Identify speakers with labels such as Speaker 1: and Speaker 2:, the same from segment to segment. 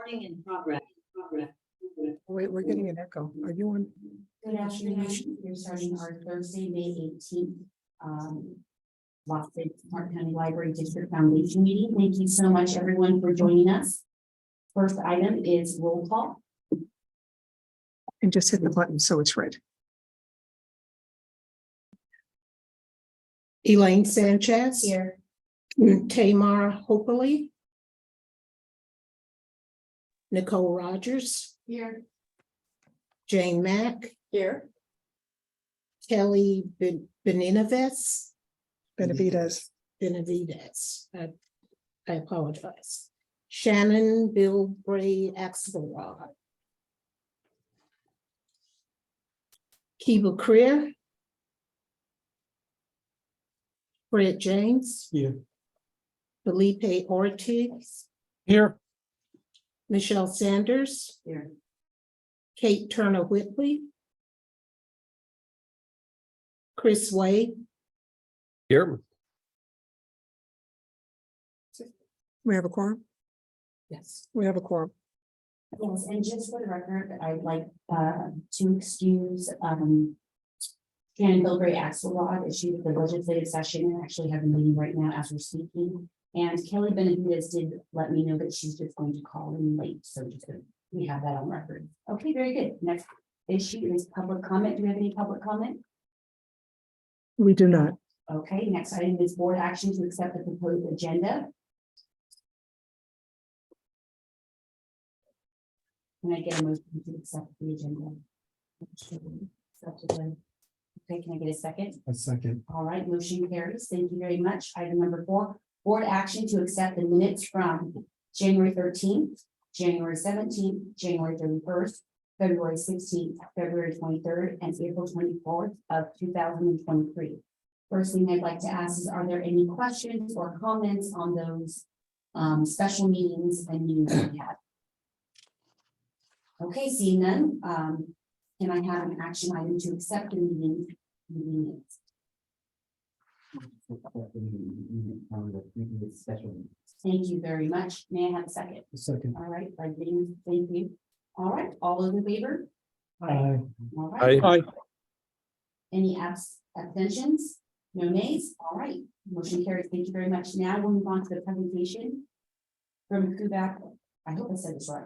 Speaker 1: Recording in progress.
Speaker 2: Wait, we're getting an echo. Are you on?
Speaker 3: Good afternoon. We're starting our Thursday, May 18th. Las Vegas Clark County Library District Foundation meeting. Thank you so much, everyone, for joining us. First item is roll call.
Speaker 2: And just hit the button so it's red.
Speaker 4: Elaine Sanchez.
Speaker 3: Here.
Speaker 4: Tamar Hopely. Nicole Rogers.
Speaker 3: Here.
Speaker 4: Jane Mack.
Speaker 3: Here.
Speaker 4: Kelly Benavides.
Speaker 2: Benavides.
Speaker 4: Benavides. I apologize. Shannon Bill Bray Axelrod. Kiva Creer. Fred James.
Speaker 5: Here.
Speaker 4: Felipe Ortiz.
Speaker 5: Here.
Speaker 4: Michelle Sanders.
Speaker 3: Here.
Speaker 4: Kate Turner Whitley. Chris Wade.
Speaker 5: Here.
Speaker 2: We have a quorum?
Speaker 4: Yes.
Speaker 2: We have a quorum.
Speaker 3: Yes, and just for the record, I'd like to excuse Shannon Bilbray Axelrod as she was the legislative session and actually have a meeting right now as we're speaking. And Kelly Benavides did let me know that she's just going to call in late, so just so we have that on record. Okay, very good. Next issue is public comment. Do we have any public comment?
Speaker 2: We do not.
Speaker 3: Okay, next item is board action to accept the proposed agenda. Can I get a motion to accept the agenda? Okay, can I get a second?
Speaker 5: A second.
Speaker 3: All right, motion carries. Thank you very much. Item number 4, board action to accept the minutes from January 13th, January 17th, January 31st, February 16th, February 23rd, and April 24th of 2023. First thing I'd like to ask is, are there any questions or comments on those special meetings and meetings that we had? Okay, seeing none, can I have an action item to accept the meeting minutes? Thank you very much. May I have a second?
Speaker 5: A second.
Speaker 3: All right, by James, thank you. All right, all those in favor?
Speaker 5: Aye.
Speaker 3: All right.
Speaker 5: Aye.
Speaker 3: Any abstentions? No nays? All right, motion carries. Thank you very much. Now we'll move on to the presentation from Kuback. I hope I said this right.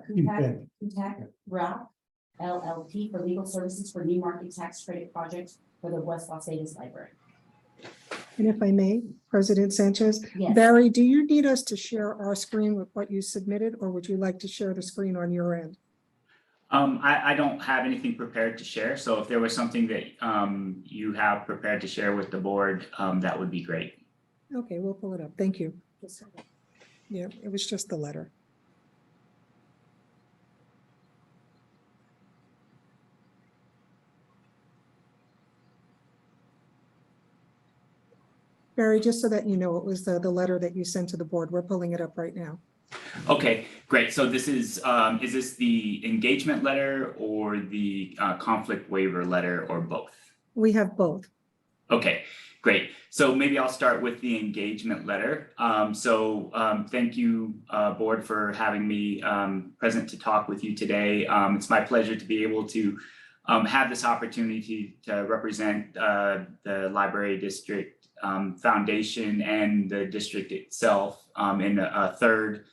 Speaker 3: Kuback Rock LLP for legal services for New Market Tax Credit Project for the West Las Vegas Library.
Speaker 2: And if I may, President Sanchez,
Speaker 3: Yes.
Speaker 2: Barry, do you need us to share our screen with what you submitted, or would you like to share the screen on your end?
Speaker 6: I don't have anything prepared to share, so if there was something that you have prepared to share with the board, that would be great.
Speaker 2: Okay, we'll pull it up. Thank you. Yeah, it was just the letter. Barry, just so that you know, it was the letter that you sent to the board. We're pulling it up right now.
Speaker 6: Okay, great. So this is this the engagement letter or the conflict waiver letter or both?
Speaker 2: We have both.
Speaker 6: Okay, great. So maybe I'll start with the engagement letter. Thank you, board, for having me present to talk with you today. It's my pleasure to be able to have this opportunity to represent the Library District Foundation and the district itself in a third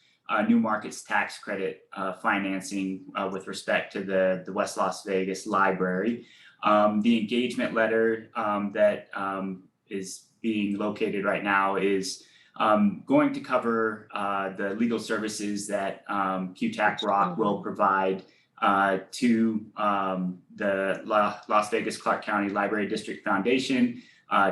Speaker 6: New Markets Tax Credit financing with respect to the West Las Vegas Library. The engagement letter that is being located right now is going to cover the legal services that QTAC Rock will provide to the Las Vegas Clark County Library District Foundation,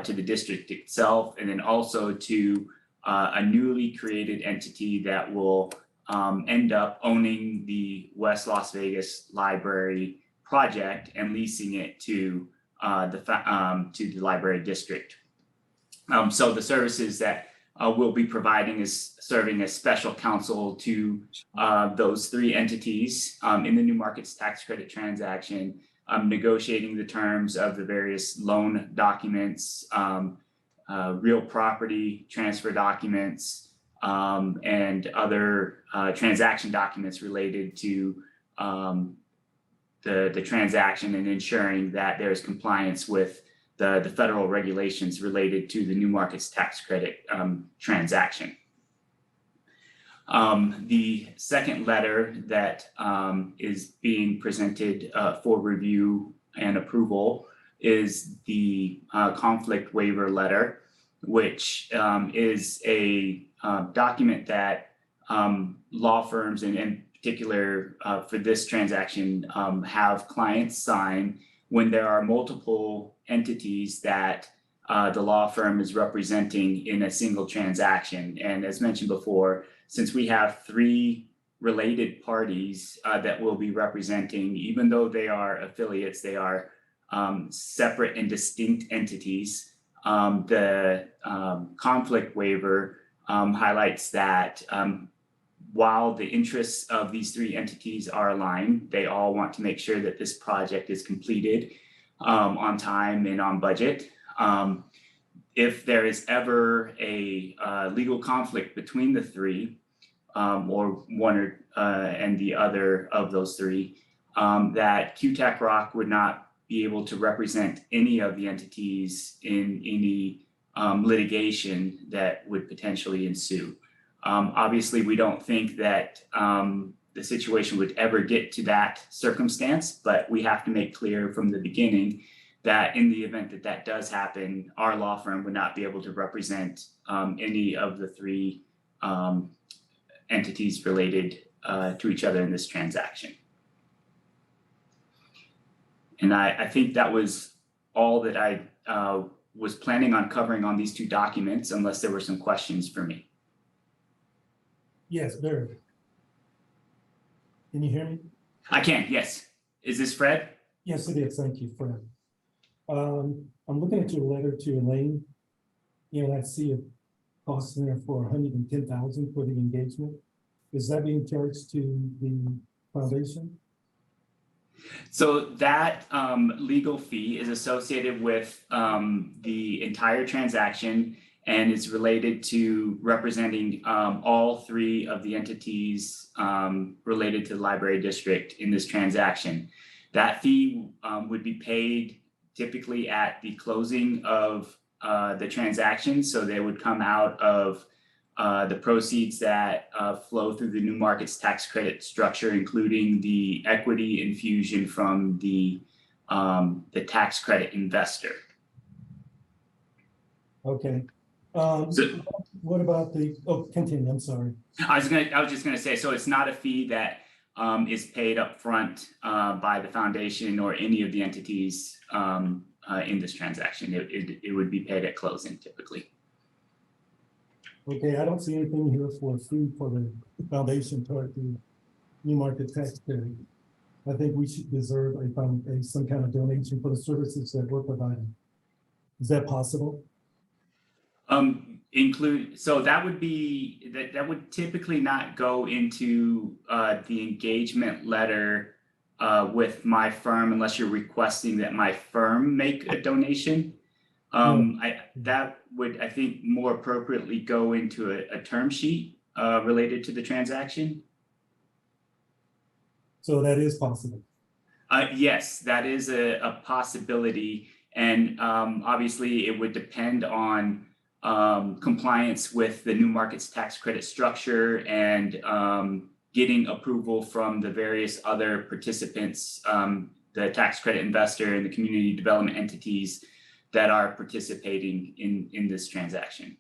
Speaker 6: to the district itself, and then also to a newly created entity that will end up owning the West Las Vegas Library project and leasing it to the library district. So the services that we'll be providing is serving as special counsel to those 3 entities in the New Markets Tax Credit transaction, negotiating the terms of the various loan documents, real property transfer documents, and other transaction documents related to the transaction and ensuring that there's compliance with the federal regulations related to the new markets tax credit transaction. The second letter that is being presented for review and approval is the conflict waiver letter, which is a document that law firms and in particular for this transaction have clients sign when there are multiple entities that the law firm is representing in a single transaction. And as mentioned before, since we have 3 related parties that will be representing, even though they are affiliates, they are separate and distinct entities. The conflict waiver highlights that while the interests of these 3 entities are aligned, they all want to make sure that this project is completed on time and on budget. If there is ever a legal conflict between the 3, or one or and the other of those 3, that QTAC Rock would not be able to represent any of the entities in any litigation that would potentially ensue. Obviously, we don't think that the situation would ever get to that circumstance, but we have to make clear from the beginning that in the event that that does happen, our law firm would not be able to represent any of the 3 entities related to each other in this transaction. And I think that was all that I was planning on covering on these 2 documents, unless there were some questions for me.
Speaker 1: Yes, very. Can you hear me?
Speaker 6: I can, yes. Is this Fred?
Speaker 1: Yes, it is. Thank you, Fred. I'm looking at your letter to Elaine, and I see a cost in there for $110,000 for the engagement. Is that being charged to the foundation?
Speaker 6: So that legal fee is associated with the entire transaction and is related to representing all 3 of the entities related to the library district in this transaction. That fee would be paid typically at the closing of the transaction. So they would come out of the proceeds that flow through the new markets tax credit structure, including the equity infusion from the tax credit investor.
Speaker 1: Okay.
Speaker 6: So-
Speaker 1: What about the, continue, I'm sorry.
Speaker 6: I was just gonna say, so it's not a fee that is paid up front by the foundation or any of the entities in this transaction. It would be paid at closing typically.
Speaker 1: Okay, I don't see anything here for a fee for the foundation toward the new market tax credit. I think we should deserve some kind of donation for the services that we're providing. Is that possible?
Speaker 6: So that would be that would typically not go into the engagement letter with my firm unless you're requesting that my firm make a donation. That would, I think, more appropriately go into a term sheet related to the transaction.
Speaker 1: So that is possible.
Speaker 6: Yes, that is a possibility, and obviously it would depend on compliance with the new markets tax credit structure and getting approval from the various other participants, the tax credit investor and the community development entities that are participating in this transaction.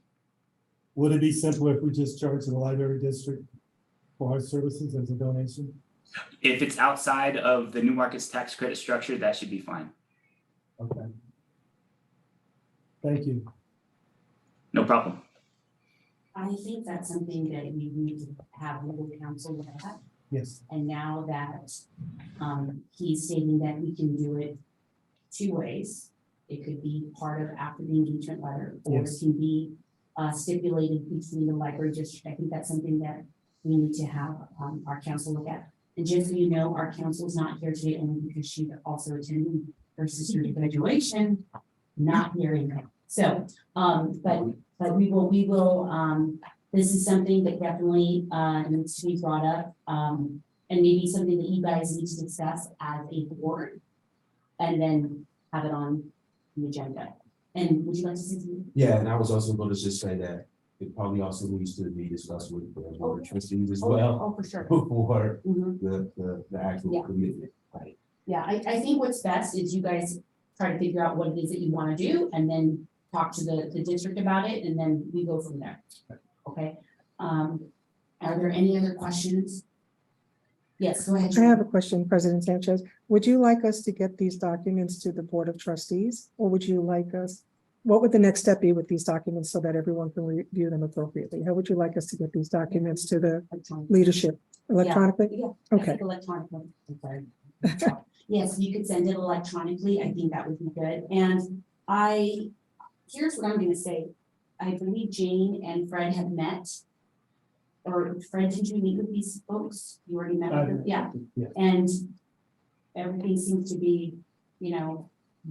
Speaker 1: Would it be simpler if we just charge the library district for our services as a donation?
Speaker 6: If it's outside of the new markets tax credit structure, that should be fine.
Speaker 1: Okay. Thank you.
Speaker 6: No problem.
Speaker 3: I think that's something that we need to have legal counsel look at.
Speaker 1: Yes.
Speaker 3: And now that he's stating that we can do it 2 ways. It could be part of after the engagement letter, or
Speaker 1: Yes.
Speaker 3: it can be stipulated between the library district. I think that's something that we need to have our counsel look at. And just so you know, our counsel is not here today only because she's also attending her sister's graduation, not hearing it. So, but we will This is something that definitely needs to be brought up, and maybe something that you guys need to discuss as a board. And then have it on the agenda. And would you like to say something?
Speaker 7: Yeah, and I was also going to just say that it probably also needs to be discussed with the board of trustees as well
Speaker 3: Oh, for sure.
Speaker 7: before
Speaker 3: Mhm.
Speaker 7: the actual
Speaker 3: Yeah.
Speaker 7: commitment. Right.
Speaker 3: Yeah, I think what's best is you guys try to figure out what it is that you want to do and then talk to the district about it and then we go from there. Okay, are there any other questions? Yes, go ahead.
Speaker 2: I have a question, President Sanchez. Would you like us to get these documents to the Board of Trustees? Or would you like us, what would the next step be with these documents so that everyone can review them appropriately? How would you like us to get these documents to the leadership electronically?
Speaker 3: Yeah. I
Speaker 2: Okay.
Speaker 3: think electronically. I'm sorry. Yes, you could send it electronically. I think that would be good. And here's what I'm gonna say. I believe Jane and Fred have met. Or Fred, did you meet with these folks? You already met with them? Yeah.
Speaker 1: Yeah.
Speaker 3: And everything seems to be,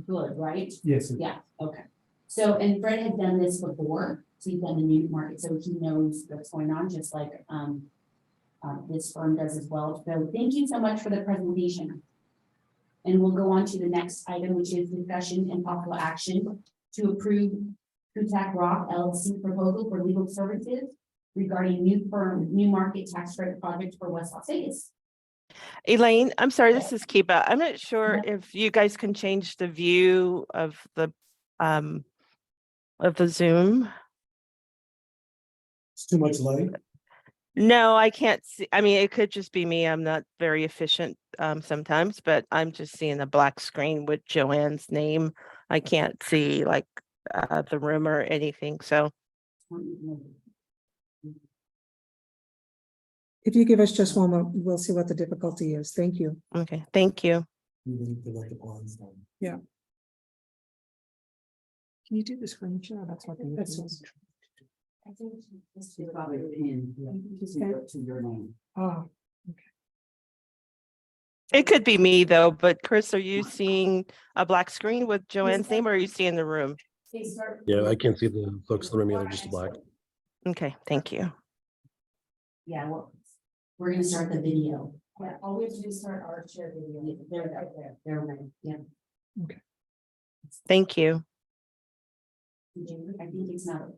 Speaker 3: good, right?
Speaker 1: Yes, sir.
Speaker 3: Yeah, okay. So, and Fred had done this before, so he's done the new market, so he knows what's going on, just like, this firm does as well. So thank you so much for the presentation. And we'll go on to the next item, which is discussion and possible action to approve Kutak Rock LLC proposal for legal services regarding new market tax credit project for West Las Vegas.
Speaker 8: Elaine, I'm sorry, this is Kiba. I'm not sure if you guys can change the view of the Zoom.
Speaker 1: It's too much light.
Speaker 8: No, I can't see. I mean, it could just be me. I'm not very efficient sometimes, but I'm just seeing a black screen with Joanne's name. I can't see like the room or anything. So
Speaker 2: If you give us just one moment, we'll see what the difficulty is. Thank you.
Speaker 8: okay, thank you.
Speaker 1: You need to let the blinds down.
Speaker 2: Can you do the screen share? That's what.
Speaker 3: I think this is probably in. To your name.
Speaker 2: Oh,
Speaker 8: It could be me though, but Chris, are you seeing a black screen with Joanne's name or are you seeing the room?
Speaker 5: Yeah, I can't see the folks in the room either, just black.
Speaker 8: Okay, thank you.
Speaker 3: Yeah, well, we're gonna start the video. Yeah, all we have to do is start our share video. There, right, yeah.
Speaker 8: Thank you.
Speaker 3: I think it's not.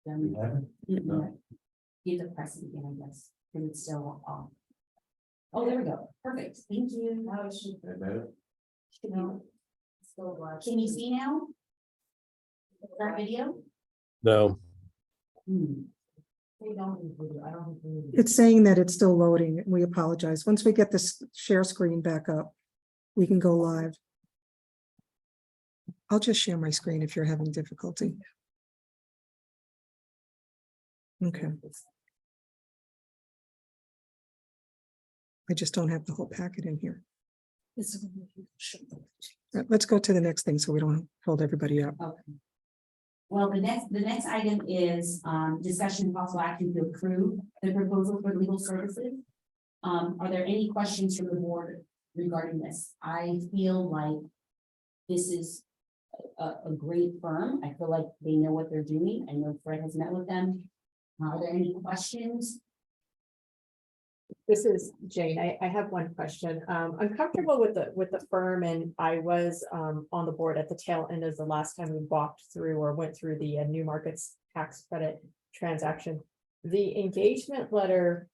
Speaker 7: You haven't?
Speaker 3: No. You have to press it again, I guess, because it's still off. Oh, there we go. Perfect. Thank you. Now it should.
Speaker 7: That better?
Speaker 3: Can you see now? That video?
Speaker 5: No,
Speaker 3: They don't need video. I don't need video.
Speaker 2: it's saying that it's still loading. We apologize. Once we get this share screen back up, we can go live. I'll just share my screen if you're having difficulty. Okay. I just don't have the whole packet in here. Let's go to the next thing so we don't hold everybody up.
Speaker 3: Okay. Well, the next item is discussion and possible action to approve the proposal for legal services. Are there any questions from the board regarding this? I feel like this is a great firm. I feel like they know what they're doing. I know Fred has met with them. Are there any questions?
Speaker 9: This is Jane. I have one question. I'm comfortable with the firm, and I was on the board at the tail end as the last time we walked through or went through the new markets tax credit transaction. The engagement letter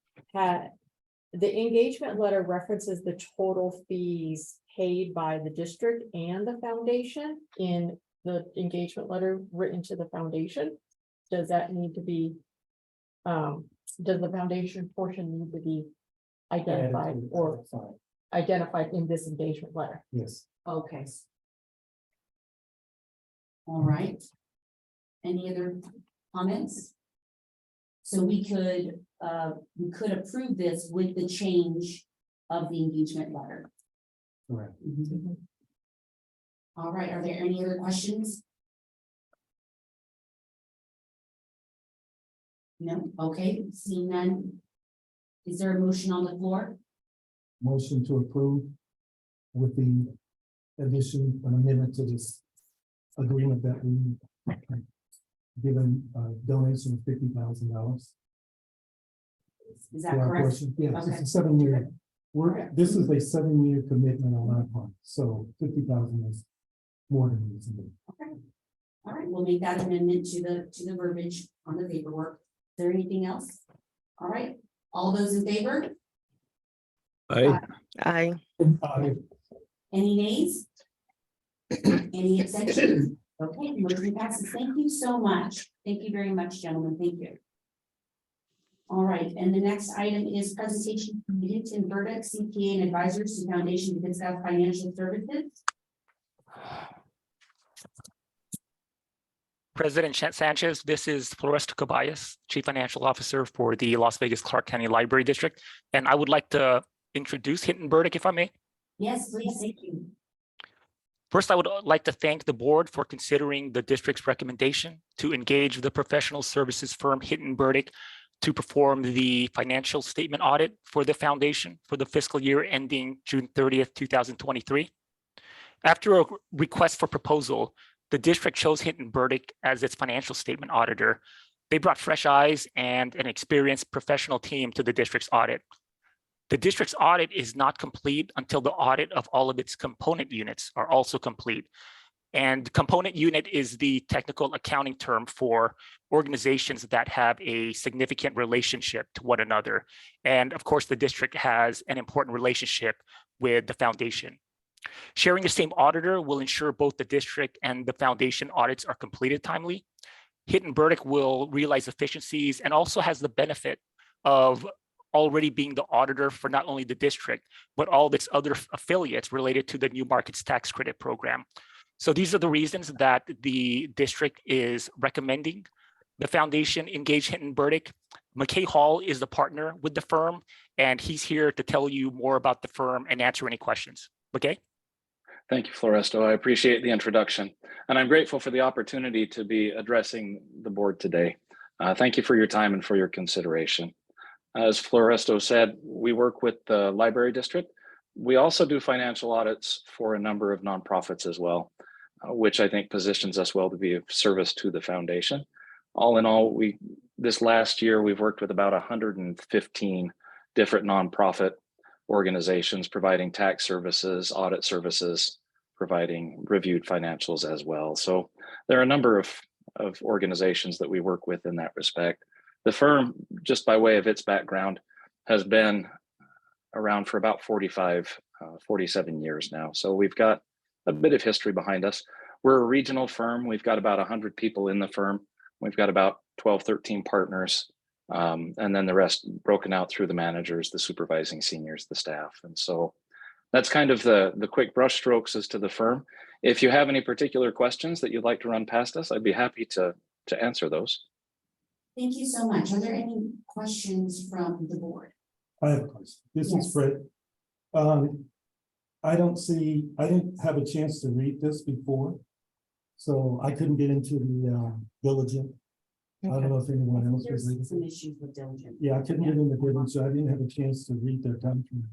Speaker 9: references the total fees paid by the district and the foundation in the engagement letter written to the foundation. Does that need to be? Does the foundation portion need to be identified or identified in this engagement letter?
Speaker 1: Yes.
Speaker 3: Okay. All right. Any other comments? So we could approve this with the change of the engagement letter.
Speaker 1: Correct.
Speaker 3: All right, are there any other questions? No, okay, seeing none. Is there a motion on the floor?
Speaker 1: Motion to approve with the addition, an amendment to this agreement that we given a donation of $50,000.
Speaker 3: Is that correct?
Speaker 1: Yes,
Speaker 3: Okay.
Speaker 1: it's a 7-year. This is a 7-year commitment on our part, so 50,000 is more than reasonable.
Speaker 3: All right, we'll make that amendment to the verbiage on the paperwork. Is there anything else? All right, all those in favor?
Speaker 5: Aye.
Speaker 8: I,
Speaker 3: Any nays? Any abstentions? Okay, motion passes. Thank you so much. Thank you very much, gentlemen. Thank you. All right, and the next item is presentation from Hinton Burdick, CPA and advisors to Foundation to discuss financial services.
Speaker 10: President Sanchez, this is Floresto Caballas, Chief Financial Officer for the Las Vegas Clark County Library District. And I would like to introduce Hinton Burdick, if I may.
Speaker 3: Yes, please. Thank you.
Speaker 10: First, I would like to thank the board for considering the district's recommendation to engage the professional services firm Hinton Burdick to perform the financial statement audit for the foundation for the fiscal year ending June 30th, 2023. After a request for proposal, the district chose Hinton Burdick as its financial statement auditor. They brought fresh eyes and an experienced professional team to the district's audit. The district's audit is not complete until the audit of all of its component units are also complete. And component unit is the technical accounting term for organizations that have a significant relationship to one another. And of course, the district has an important relationship with the foundation. Sharing the same auditor will ensure both the district and the foundation audits are completed timely. Hinton Burdick will realize efficiencies and also has the benefit of already being the auditor for not only the district, but all of its other affiliates related to the New Markets Tax Credit Program. So these are the reasons that the district is recommending the foundation engage Hinton Burdick. McKay Hall is the partner with the firm, and he's here to tell you more about the firm and answer any questions. McKay?
Speaker 11: Thank you, Floresto. I appreciate the introduction, and I'm grateful for the opportunity to be addressing the board today. Thank you for your time and for your consideration. As Floresto said, we work with the library district. We also do financial audits for a number of nonprofits as well, which I think positions us well to be of service to the foundation. All in all, this last year, we've worked with about 115 different nonprofit organizations providing tax services, audit services, providing reviewed financials as well. So there are a number of organizations that we work with in that respect. The firm, just by way of its background, has been around for about 47 years now. So we've got a bit of history behind us. We're a regional firm. We've got about 100 people in the firm. We've got about 12, 13 partners, and then the rest broken out through the managers, the supervising seniors, the staff. And so that's kind of the quick brush strokes as to the firm. If you have any particular questions that you'd like to run past us, I'd be happy to answer those.
Speaker 3: Thank you so much. Are there any questions from the board?
Speaker 1: I have a question. This
Speaker 3: Yes.
Speaker 1: is Fred. I didn't have a chance to read this before, so I couldn't get into the diligent. I don't know if anyone else was
Speaker 3: There's
Speaker 1: able
Speaker 3: some
Speaker 1: to.
Speaker 3: issues with diligence.
Speaker 1: Yeah, I couldn't get in the diligent, so I didn't have a chance to read their document.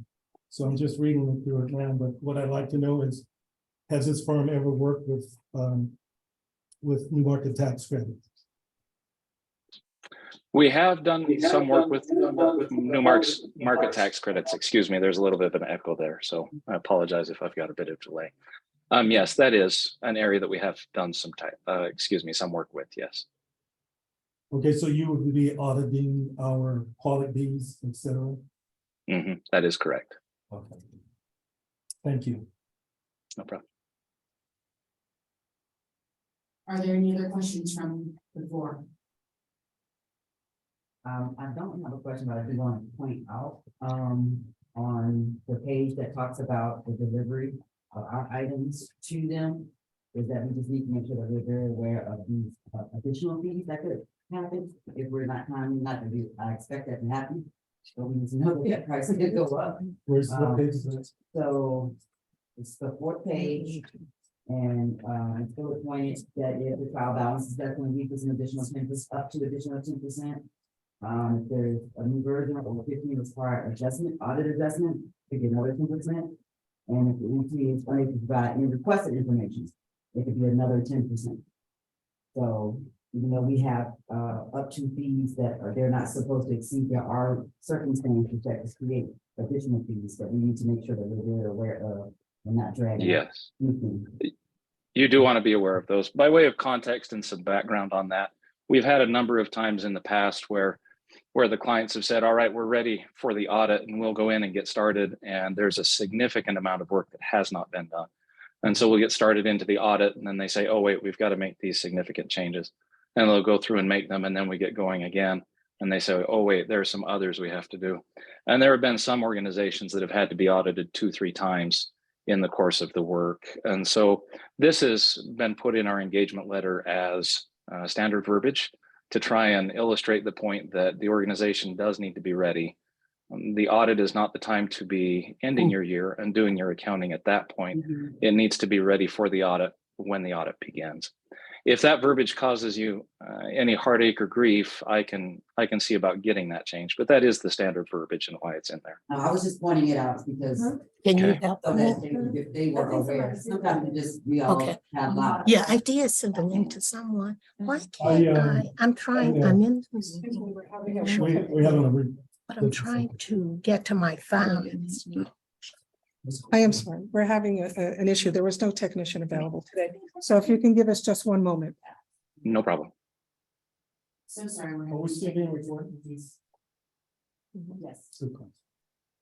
Speaker 1: So I'm just reading it through it now, but what I'd like to know is, has this firm ever worked with New Market Tax Credit?
Speaker 11: We have done some work with New Market Tax Credits. Excuse me, there's a little bit of an echo there, so I apologize if I've got a bit of delay. Yes, that is an area that we have done some some work with, yes.
Speaker 1: Okay, so you would be auditing our qualities, et cetera?
Speaker 11: That is correct.
Speaker 1: Okay. Thank you.
Speaker 11: No problem.
Speaker 3: Are there any other questions from the board?
Speaker 12: I don't have a question, but I do want to point out on the page that talks about the delivery of our items to them, is that we just need to make sure that we're very aware of these additional fees that could happen if we're not timely. Not to be, I expect that to happen, but we need to know that price could go up.
Speaker 1: Where's the page? Is that?
Speaker 12: So it's the 4th page. And it's bullet pointed that if the trial balance is definitely equals an additional 10%, up to additional 10%. If there's a new version or 15 required adjustment, audit adjustment, to get another 10%. And if the ET is unable to provide any requested information, it could be another 10%. So even though we have, up to fees that are, they're not supposed to exceed, there are circumstances that create additional fees that we need to make sure that we're very aware of and not dragging.
Speaker 11: Yes.
Speaker 12: Mhm.
Speaker 11: You do want to be aware of those. By way of context and some background on that, we've had a number of times in the past where the clients have said, all right, we're ready for the audit and we'll go in and get started. And there's a significant amount of work that has not been done. And so we'll get started into the audit and then they say, oh, wait, we've got to make these significant changes. And they'll go through and make them. And then we get going again. And they say, oh, wait, there are some others we have to do. And there have been some organizations that have had to be audited 2-3 times in the course of the work. And so this has been put in our engagement letter as standard verbiage to try and illustrate the point that the organization does need to be ready. The audit is not the time to be ending your year and doing your accounting at that point. It needs to be ready for the audit when the audit begins. If that verbiage causes you any heartache or grief, I can see about getting that changed, but that is the standard verbiage and why it's in there.
Speaker 12: No, I was just pointing it out because.
Speaker 4: Can you
Speaker 11: Okay.
Speaker 4: help
Speaker 12: So
Speaker 4: me?
Speaker 12: that if they were aware, sometimes we all
Speaker 4: Okay.
Speaker 12: have lots.
Speaker 4: Yeah, I did send the link to someone. Why
Speaker 1: I,
Speaker 4: can't
Speaker 1: um,
Speaker 4: I'm trying, I'm in,
Speaker 1: We're having a
Speaker 4: but I'm trying to get to my files.
Speaker 2: I am sorry, we're having an issue. There was no technician available today. So if you can give us just one moment.
Speaker 11: No problem.
Speaker 3: So sorry. we're
Speaker 1: Are we
Speaker 3: having
Speaker 1: still being recorded?
Speaker 3: Yes,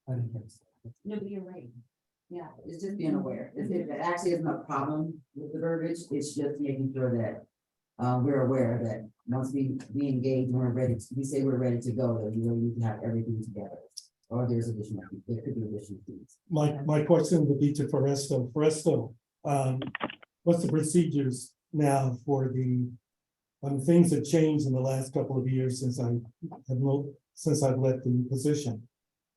Speaker 1: I didn't hear.
Speaker 3: no, but you're right. Yeah,
Speaker 12: It's just being aware. It actually isn't a problem with the verbiage. It's just making sure that we're aware that once we engage, when we're ready, we say we're ready to go, that we really need to have everything together. Or there could be additional fees.
Speaker 1: My question would be to Foresto. Foresto, what's the procedures now for the, things have changed in the last couple of years since I've left the position.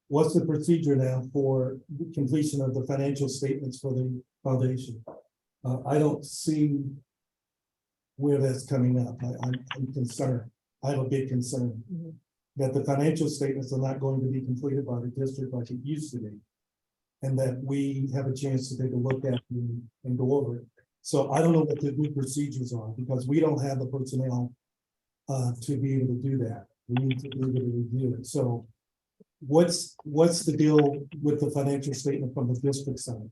Speaker 1: What's the procedure now for the completion of the financial statements for the foundation? I don't see where that's coming up. I'm concerned. I have a big concern that the financial statements are not going to be completed by the district like it used to be. And that we have a chance to take a look at them and go over it. So I don't know what the new procedures are because we don't have the personnel to be able to do that. We need to be able to review it. So what's the deal with the financial statement from the district side?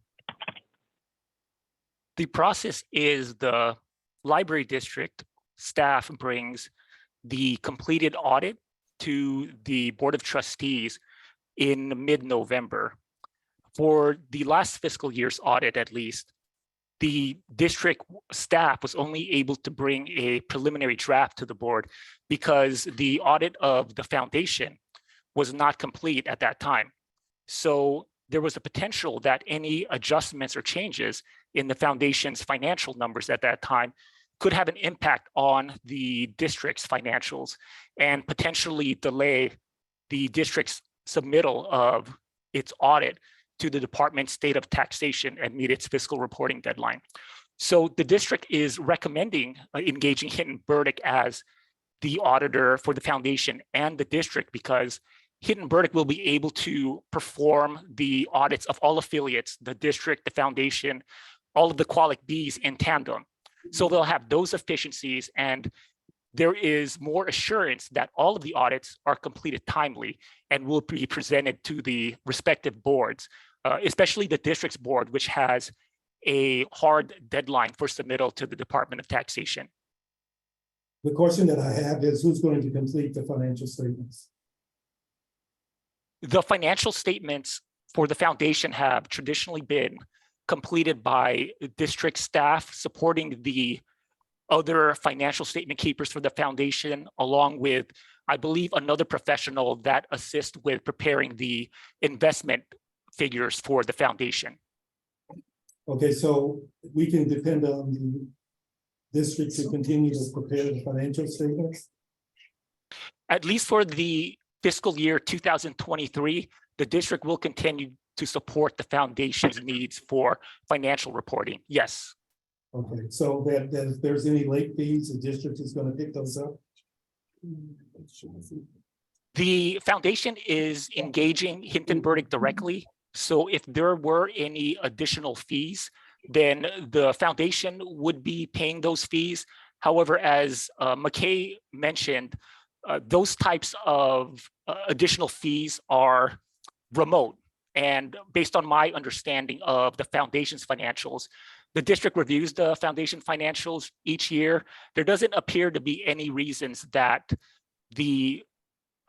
Speaker 10: The process is the library district staff brings the completed audit to the Board of Trustees in mid-November. For the last fiscal year's audit, at least, the district staff was only able to bring a preliminary draft to the board because the audit of the foundation was not complete at that time. So there was a potential that any adjustments or changes in the foundation's financial numbers at that time could have an impact on the district's financials and potentially delay the district's submittal of its audit to the Department State of Taxation and meet its fiscal reporting deadline. So the district is recommending engaging Hinton Burdick as the auditor for the foundation and the district because Hinton Burdick will be able to perform the audits of all affiliates, the district, the foundation, all of the Qualic Bs in tandem. So they'll have those efficiencies and there is more assurance that all of the audits are completed timely and will be presented to the respective boards, especially the district's board, which has a hard deadline for submittal to the Department of Taxation.
Speaker 1: The question that I have is who's going to complete the financial statements?
Speaker 10: The financial statements for the foundation have traditionally been completed by district staff supporting the other financial statement keepers for the foundation, along with, I believe, another professional that assists with preparing the investment figures for the foundation.
Speaker 1: Okay, so we can depend on the district to continue to prepare the financial statements?
Speaker 10: At least for the fiscal year 2023, the district will continue to support the foundation's needs for financial reporting. Yes.
Speaker 1: Okay, so that if there's any late fees, the district is going to pick those up?
Speaker 10: The foundation is engaging Hinton Burdick directly. So if there were any additional fees, then the foundation would be paying those fees. However, as McKay mentioned, those types of additional fees are remote. And based on my understanding of the foundation's financials, the district reviews the foundation financials each year. There doesn't appear to be any reasons that the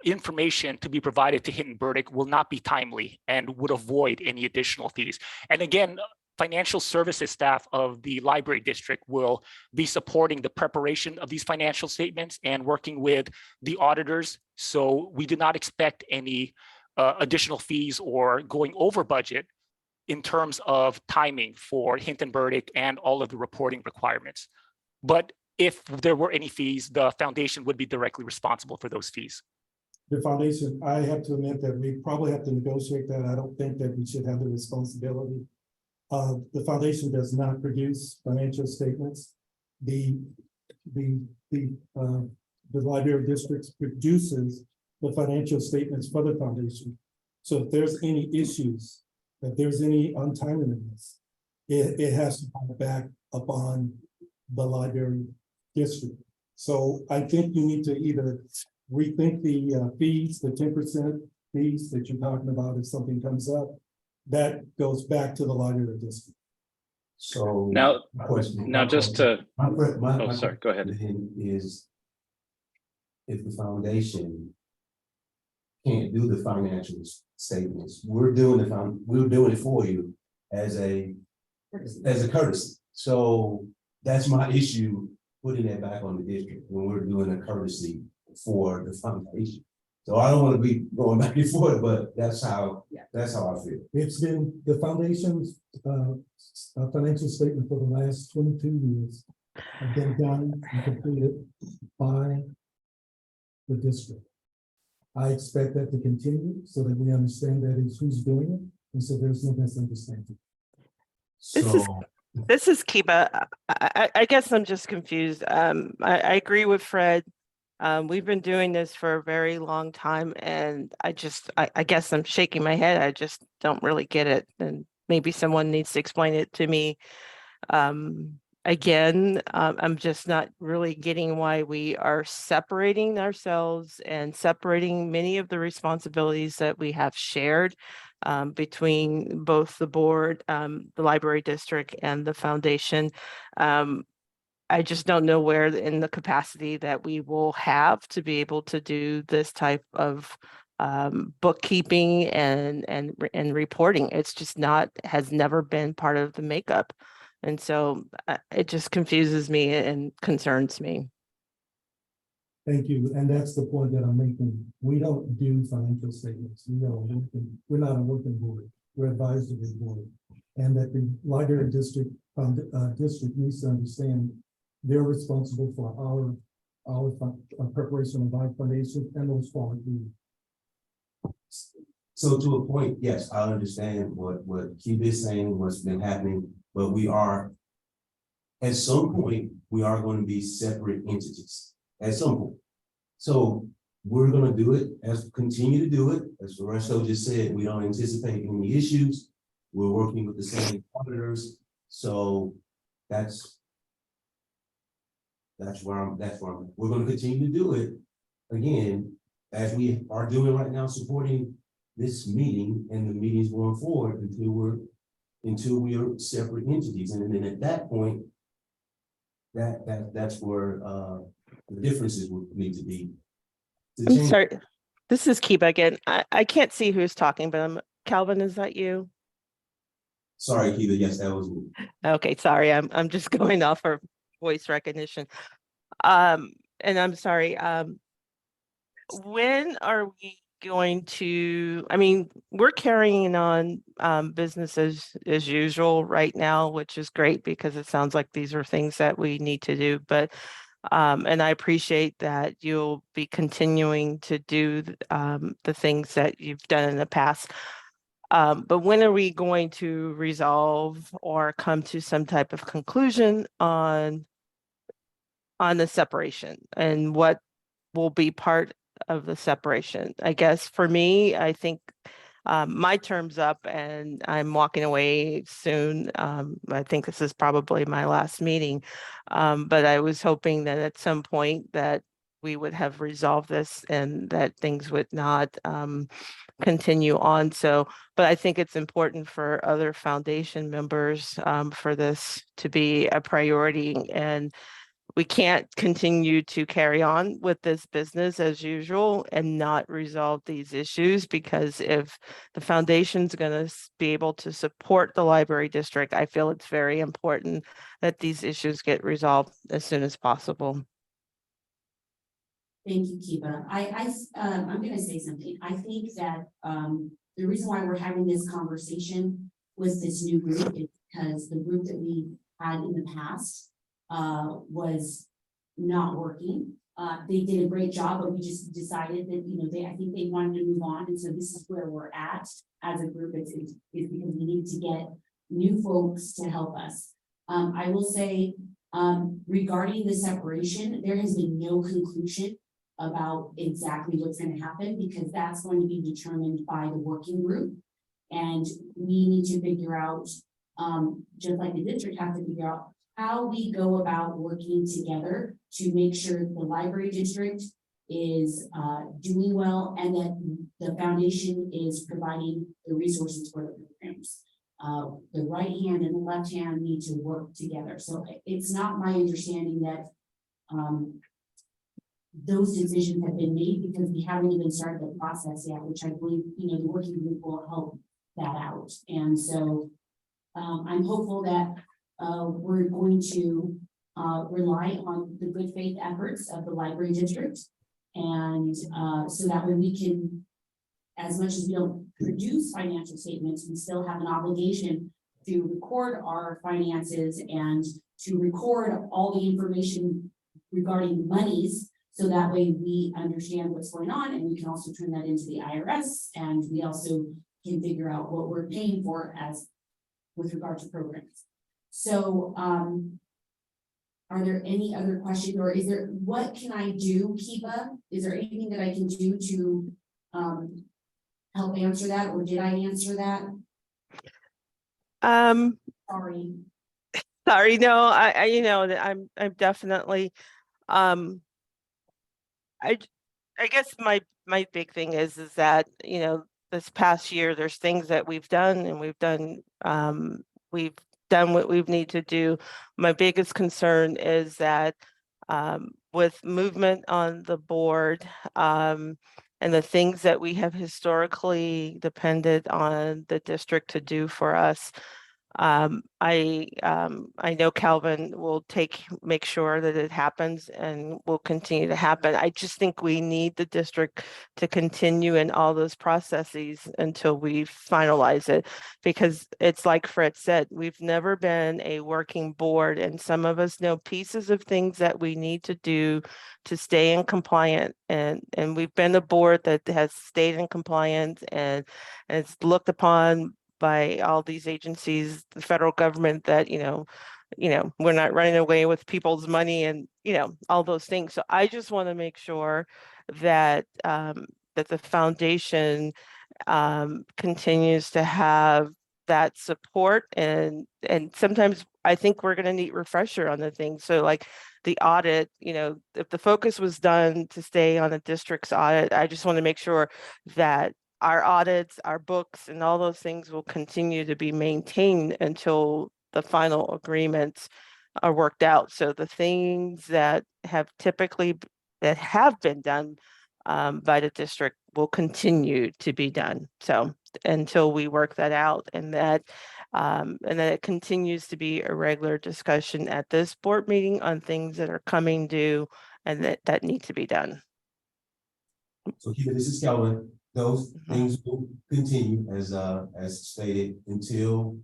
Speaker 10: information to be provided to Hinton Burdick will not be timely and would avoid any additional fees. And again, financial services staff of the library district will be supporting the preparation of these financial statements and working with the auditors. So we do not expect any additional fees or going over budget in terms of timing for Hinton Burdick and all of the reporting requirements. But if there were any fees, the foundation would be directly responsible for those fees.
Speaker 1: The foundation, I have to admit that we probably have to negotiate that. I don't think that we should have the responsibility. The foundation does not produce financial statements. The library districts produces the financial statements for the foundation. So if there's any issues, if there's any untimeliness, it has to come back upon the library district. So I think you need to either rethink the fees, the 10% fees that you're talking about if something comes up, that goes back to the library district.
Speaker 7: So
Speaker 11: Now,
Speaker 7: my question.
Speaker 11: now just to,
Speaker 7: My
Speaker 11: sorry, go ahead.
Speaker 7: question is, if the foundation can't do the financial statements, we're doing it for you as a courtesy. So that's my issue, putting that back on the district when we're doing a courtesy for the foundation. So I don't want to be going back and forth, but that's how I feel.
Speaker 1: It's been the foundation's financial statement for the last 22 years have been done and completed by the district. I expect that to continue so that we understand that it's who's doing it, and so there's no misunderstanding.
Speaker 8: This is Kiba. I guess I'm just confused. I agree with Fred. We've been doing this for a very long time, and I guess I'm shaking my head. I just don't really get it, and maybe someone needs to explain it to me. Again, I'm just not really getting why we are separating ourselves and separating many of the responsibilities that we have shared between both the board, the library district, and the foundation. I just don't know where in the capacity that we will have to be able to do this type of bookkeeping and reporting. It's just has never been part of the makeup. And so it just confuses me and concerns me.
Speaker 1: Thank you, and that's the point that I'm making. We don't do financial statements. We're not a working board. We're advisory board, and that the library district needs to understand they're responsible for our preparation of our foundation and those qualities.
Speaker 7: So to a point, yes, I understand what Keith is saying, what's been happening, but we are, at some point, we are going to be separate entities at some point. So we're going to do it, continue to do it. As Lorenzo just said, we don't anticipate any issues. We're working with the same auditors. So that's where we're going to continue to do it again, as we are doing right now, supporting this meeting and the meetings going forward until we are separate entities. And then at that point, that's where the differences would need to be.
Speaker 8: I'm sorry, this is Kiba again. I can't see who's talking, but Calvin, is that you?
Speaker 7: Sorry, Kiba, yes, that was me.
Speaker 8: Okay, sorry, I'm just going off for voice recognition. And I'm sorry, when are we going to, I mean, we're carrying on business as usual right now, which is great because it sounds like these are things that we need to do, but and I appreciate that you'll be continuing to do the things that you've done in the past. But when are we going to resolve or come to some type of conclusion on the separation and what will be part of the separation? I guess for me, I think my term's up and I'm walking away soon. I think this is probably my last meeting. But I was hoping that at some point that we would have resolved this and that things would not continue on. So, but I think it's important for other foundation members for this to be a priority, and we can't continue to carry on with this business as usual and not resolve these issues, because if the foundation's going to be able to support the library district, I feel it's very important that these issues get resolved as soon as possible.
Speaker 3: Thank you, Kiva. I'm gonna say something. I think that, the reason why we're having this conversation with this new group is because the group that we had in the past, was not working. They did a great job, but we just decided that, I think they wanted to move on. And so this is where we're at as a group. It's because we need to get new folks to help us. I will say, regarding the separation, there has been no conclusion about exactly what's going to happen, because that's going to be determined by the working group. And we need to figure out, just like the district has to figure out how we go about working together to make sure the library district is doing well, and that the foundation is providing the resources for the programs. The right hand and the left hand need to work together. So it's not my understanding that those decisions have been made, because we haven't even started the process yet, which I believe, the working group will help that out. And so I'm hopeful that we're going to rely on the good faith efforts of the library district. And so that way we can, as much as we don't produce financial statements, we still have an obligation to record our finances and to record all the information regarding monies. So that way we understand what's going on, and we can also turn that into the IRS, and we also can figure out what we're paying for as with regard to programs. So are there any other questions, or what can I do, Kiva? Is there anything that I can do to help answer that, or did I answer that? Sorry.
Speaker 8: Sorry, no, I'm definitely, I guess my big thing is that, this past year, there's things that we've done, and we've done what we need to do. My biggest concern is that with movement on the board, and the things that we have historically depended on the district to do for us, I know Calvin will make sure that it happens and will continue to happen. I just think we need the district to continue in all those processes until we finalize it, because it's like Fred said, we've never been a working board, and some of us know pieces of things that we need to do to stay in compliant, and we've been a board that has stayed in compliance and it's looked upon by all these agencies, the federal government, that, we're not running away with people's money and, all those things. So I just want to make sure that, that the foundation continues to have that support, and sometimes I think we're going to need refresher on the things. So like the audit, if the focus was done to stay on the district's audit, I just want to make sure that our audits, our books, and all those things will continue to be maintained until the final agreements are worked out. So the things that have been done by the district will continue to be done. So until we work that out, and that it continues to be a regular discussion at this board meeting on things that are coming due and that need to be done.
Speaker 7: So Kiva, this is Kelvin. Those things will continue as stated until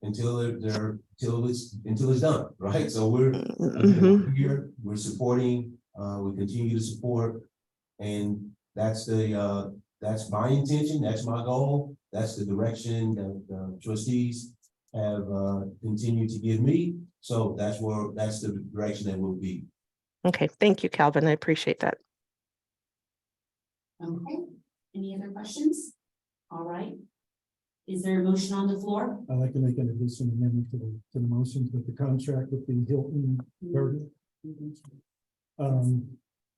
Speaker 7: it's done, right? So we're here, we're supporting, we continue to support, and that's my intention, that's my goal, that's the direction that the trustees have continued to give me. So that's the direction that we'll be.
Speaker 8: Okay, thank you, Calvin. I appreciate that.
Speaker 3: Okay. Any other questions? All right. Is there a motion on the floor?
Speaker 1: I'd like to make an additional amendment to the motion with the contract with the Hilton Burger.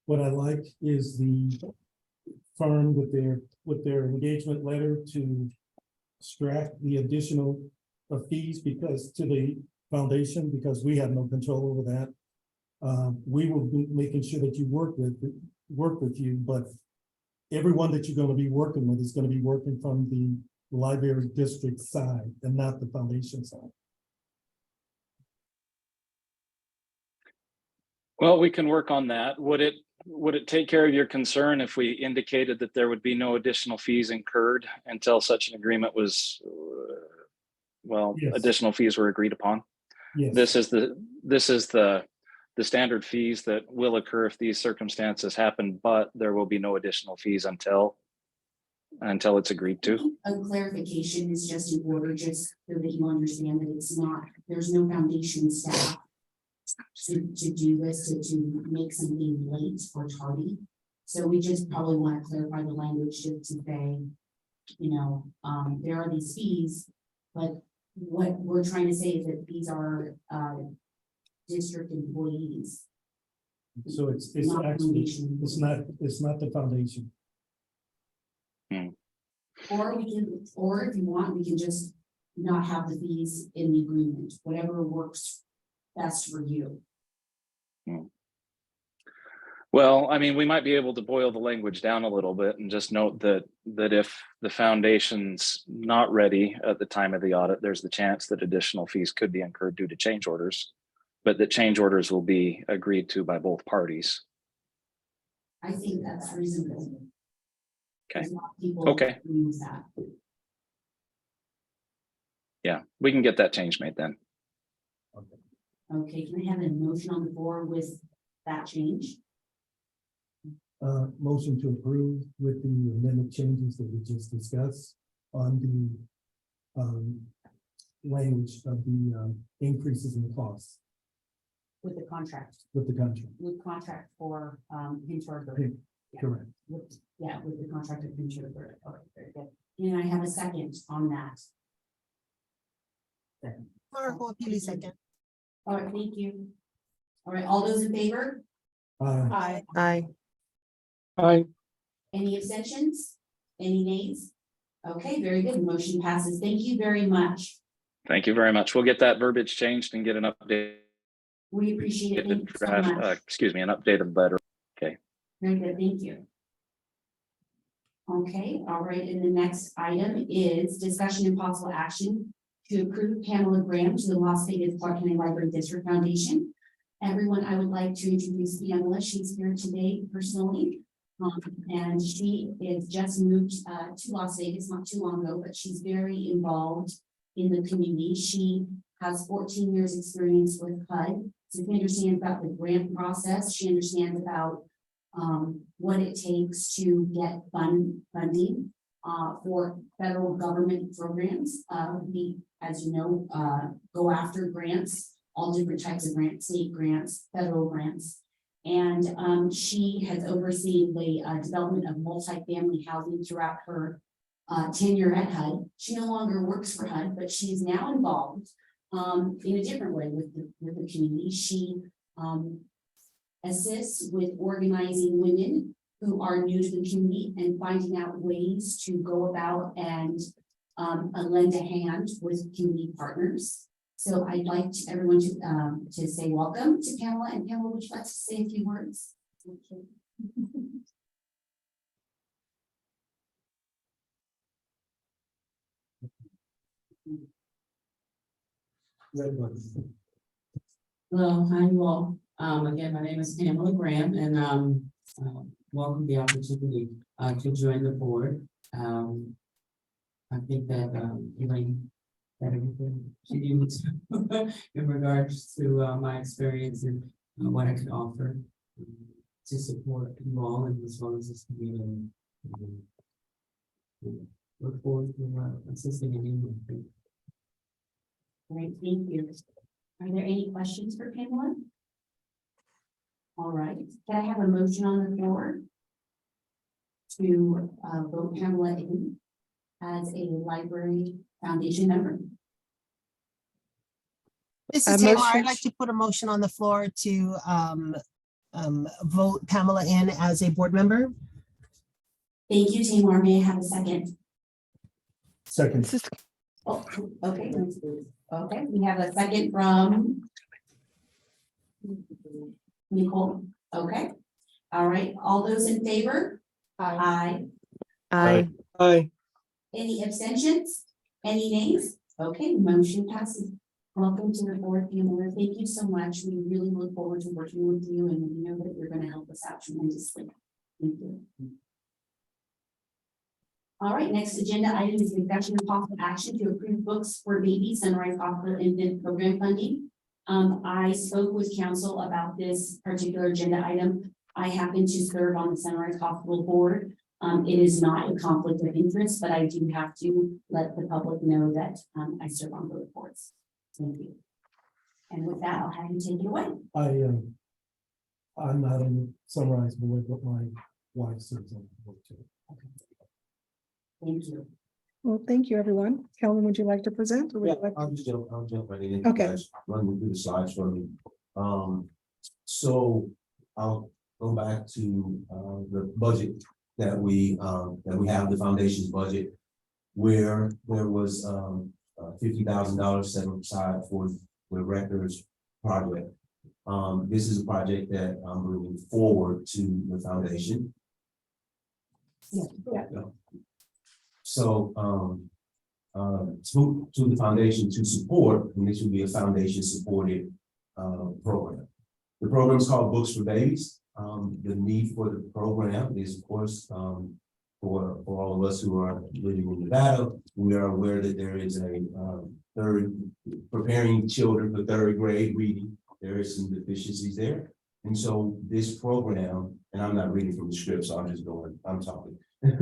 Speaker 1: What I like is the firm with their engagement letter to extract the additional fees because to the foundation, because we have no control over that. We will be making sure that you work with you, but everyone that you're going to be working with is going to be working from the library district side and not the foundation side.
Speaker 11: Well, we can work on that. Would it take care of your concern if we indicated that there would be no additional fees incurred until such an agreement was,
Speaker 1: Yes.
Speaker 11: additional fees were agreed upon?
Speaker 1: Yes.
Speaker 11: This is the standard fees that will occur if these circumstances happen, but there will be no additional fees until it's agreed to.
Speaker 3: A clarification is just in order, just so that you understand that it's not, there's no foundation staff to do this, to make something late or tardy. So we just probably want to clarify the language just to say, there are these fees, but what we're trying to say is that these are district employees.
Speaker 1: So it's
Speaker 3: Not
Speaker 1: actually,
Speaker 3: foundation.
Speaker 1: it's not the foundation.
Speaker 3: Or if you want, we can just not have the fees in the agreement, whatever works best for you.
Speaker 11: Well, I mean, we might be able to boil the language down a little bit and just note that if the foundation's not ready at the time of the audit, there's the chance that additional fees could be incurred due to change orders, but that change orders will be agreed to by both parties.
Speaker 3: I think that's reasonable.
Speaker 11: Okay.
Speaker 3: There's a lot of people
Speaker 11: Okay.
Speaker 3: who use that.
Speaker 11: Yeah, we can get that change made then.
Speaker 3: Okay, can I have a motion on the floor with that change?
Speaker 1: Motion to approve with the amendment changes that we just discussed on the language of the increases in costs
Speaker 3: With the contract,
Speaker 1: with the contract.
Speaker 3: with contract for Hinterberg.
Speaker 1: Okay, correct.
Speaker 3: With the contract of Hinterberg. Okay, very good. Can I have a second on that?
Speaker 4: Marco, please second.
Speaker 3: All right, thank you. All right, all those in favor?
Speaker 9: Aye.
Speaker 8: Aye.
Speaker 5: Aye.
Speaker 3: Any abstentions? Any nays? Okay, very good. Motion passes. Thank you very much.
Speaker 11: Thank you very much. We'll get that verbiage changed and get an updated
Speaker 3: We appreciate it. Thank you so
Speaker 11: draft,
Speaker 3: much.
Speaker 11: an updated letter. Okay.
Speaker 3: Very good, thank you. Okay, all right, and the next item is discussion and possible action to approve Pamela Graham to the Las Vegas Clark County Library District Foundation. Everyone, I would like to introduce Pamela. She's here today personally. And she is just moved to Las Vegas not too long ago, but she's very involved in the community. She has 14 years experience with HUD. So she understands about the grant process. She understands about what it takes to get funding for federal government programs. We, as you know, go after grants, all different types of grants, state grants, federal grants. And she has overseen the development of multifamily housing throughout her tenure at HUD. She no longer works for HUD, but she's now involved in a different way with the community. She assists with organizing women who are new to the community and finding out ways to go about and lend a hand with community partners. So I'd like everyone to say welcome to Pamela. And Pamela, would you like to say a few words? Okay.
Speaker 12: Hello, hi you all. Again, my name is Pamela Graham and welcome the opportunity to join the board. I think that Elaine said everything she needed to in regards to my experience and what I could offer to support you all and as well as this community. Look forward to assisting in you.
Speaker 3: Great, thank you. Are there any questions for Pamela? All right, can I have a motion on the floor to vote Pamela in as a library foundation member.
Speaker 4: Mrs. Taylor, I'd like to put a motion on the floor to vote Pamela in as a board member.
Speaker 3: Thank you, Tamar. May I have a second?
Speaker 1: Second.
Speaker 8: This is
Speaker 3: Oh, okay. Okay, we have a second from Nicole. Okay. All right, all those in favor? Aye.
Speaker 8: I.
Speaker 5: Aye.
Speaker 3: Any abstentions? Any nays? Okay, motion passes. Welcome to the board, Pamela. Thank you so much. We really look forward to working with you, and we know that you're going to help us out tremendously. Thank you. All right, next agenda item is discussion of possible action to approve books for baby Sunrise Hospital infant program funding. I spoke with council about this particular agenda item. I happen to serve on the Sunrise Hospital board. It is not a conflict of interest, but I do have to let the public know that I serve on both boards. Thank you. And with that, I'll have you take it away.
Speaker 1: I'm not on the Sunrise board, but my wife serves on the board too.
Speaker 3: Thank you.
Speaker 2: Well, thank you, everyone. Kelvin, would you like to present? Or would
Speaker 7: Yeah,
Speaker 2: you like?
Speaker 7: I'll jump right in.
Speaker 2: Okay.
Speaker 7: Guys, run through the slides for me. So I'll go back to the budget that we have, the foundation's budget, where there was $50,000 set aside for the records project. This is a project that I'm moving forward to the foundation.
Speaker 3: Yeah.
Speaker 7: So to the foundation to support, and this would be a foundation supported program. The program is called Books for Babies. The need for the program is, of course, for all of us who are living in Nevada, we are aware that there is a preparing children for third grade reading. There is some deficiencies there. And so this program, and I'm not reading from the script, so I'm talking.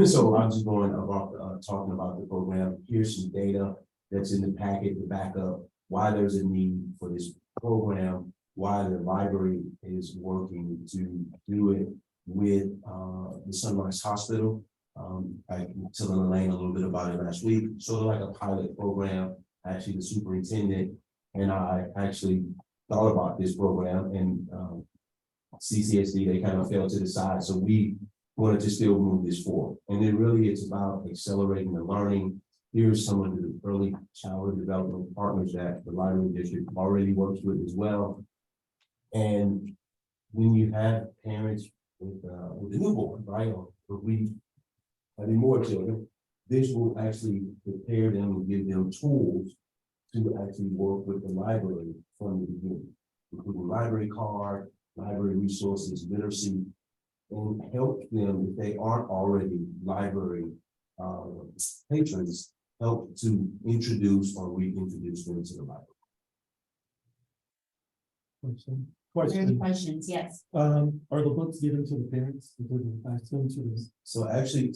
Speaker 7: So I'm just going about talking about the program. Here's some data that's in the packet to back up why there's a need for this program, why the library is working to do it with the Sunrise Hospital. I told Elaine a little bit about it last week, sort of like a pilot program. Actually, the superintendent and I actually thought about this program, and CCSD, they kind of fell to the side. So we wanted to still move this forward. And then really it's about accelerating the learning. Here's some of the early childhood development partners that the library district already works with as well. And when you have parents with a newborn, right, or we having more children, this will actually prepare them and give them tools to actually work with the library from the beginning, including library card, library resources, literacy, and help them if they aren't already library patrons, help to introduce or reintroduce them to the library.
Speaker 3: Any questions? Yes.
Speaker 1: Are the books given to the parents?
Speaker 7: So actually,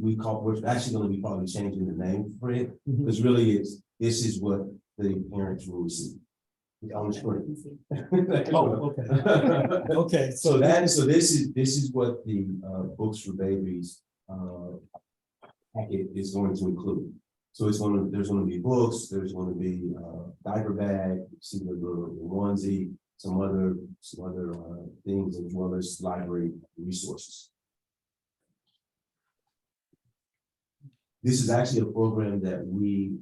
Speaker 7: we're actually going to be probably changing the name for it,
Speaker 1: Mhm.
Speaker 7: because really this is what the parents will receive on the screen.
Speaker 1: Oh, okay. Okay,
Speaker 7: So this is what the Books for Babies packet is going to include. So there's going to be books, there's going to be diaper bag, see the onesie, some other things, as well as library resources. This is actually a program that we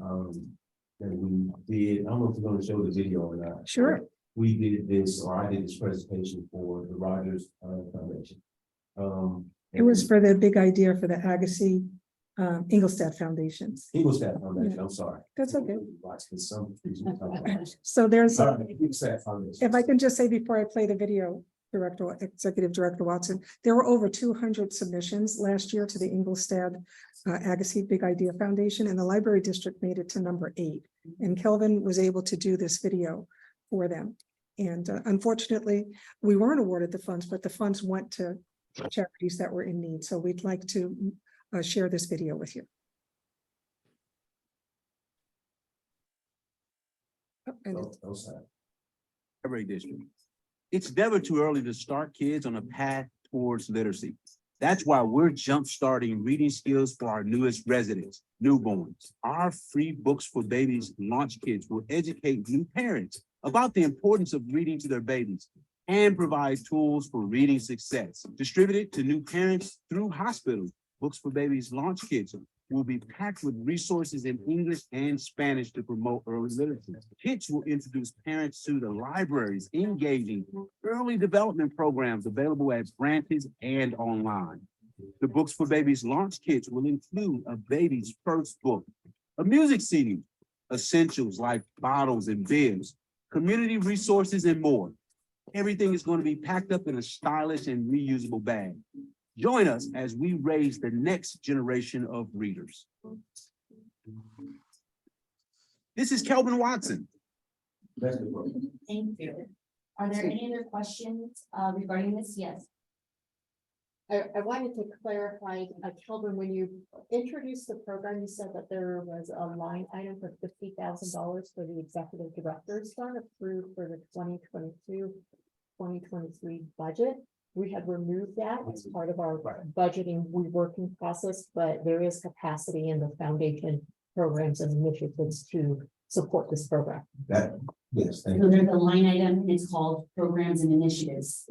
Speaker 7: did. I don't know if you're going to show the video or not.
Speaker 2: Sure.
Speaker 7: We did this, or I did this presentation for the Rogers Foundation.
Speaker 2: It was for the big idea for the Agassiz Ingolstadt Foundations.
Speaker 7: Ingolstadt Foundation, I'm sorry.
Speaker 2: That's okay.
Speaker 7: Watch this, some.
Speaker 2: So there's,
Speaker 7: All right, Ingolstadt Foundation.
Speaker 2: if I can just say before I play the video, Executive Director Watson, there were over 200 submissions last year to the Ingolstadt Agassiz Big Idea Foundation, and the library district made it to number 8. And Kelvin was able to do this video for them. And unfortunately, we weren't awarded the funds, but the funds went to charities that were in need. So we'd like to share this video with you. Oh, and it's-
Speaker 13: Library district. It's never too early to start kids on a path towards literacy. That's why we're jumpstarting reading skills for our newest residents, newborns. Our free Books for Babies launch kits will educate new parents about the importance of reading to their babies and provide tools for reading success. Distributed to new parents through hospitals, Books for Babies launch kits will be packed with resources in English and Spanish to promote early literacy. Kits will introduce parents to the libraries, engaging early development programs available at branches and online. The Books for Babies launch kits will include a baby's first book, a music CD, essentials like bottles and bibs, community resources, and more. Everything is going to be packed up in a stylish and reusable bag. Join us as we raise the next generation of readers. This is Kelvin Watson.
Speaker 3: Thank you. Are there any other questions regarding this? Yes.
Speaker 9: I wanted to clarify, Kelvin, when you introduced the program, you said that there was a line item for $50,000 for the executive director's fund approved for the 2022-2023 budget. We had removed that as part of our budgeting reworking process, but there is capacity in the foundation programs and initiatives to support this program.
Speaker 7: Yes, thank
Speaker 3: So
Speaker 7: you.
Speaker 3: there's a line item and it's called programs and initiatives.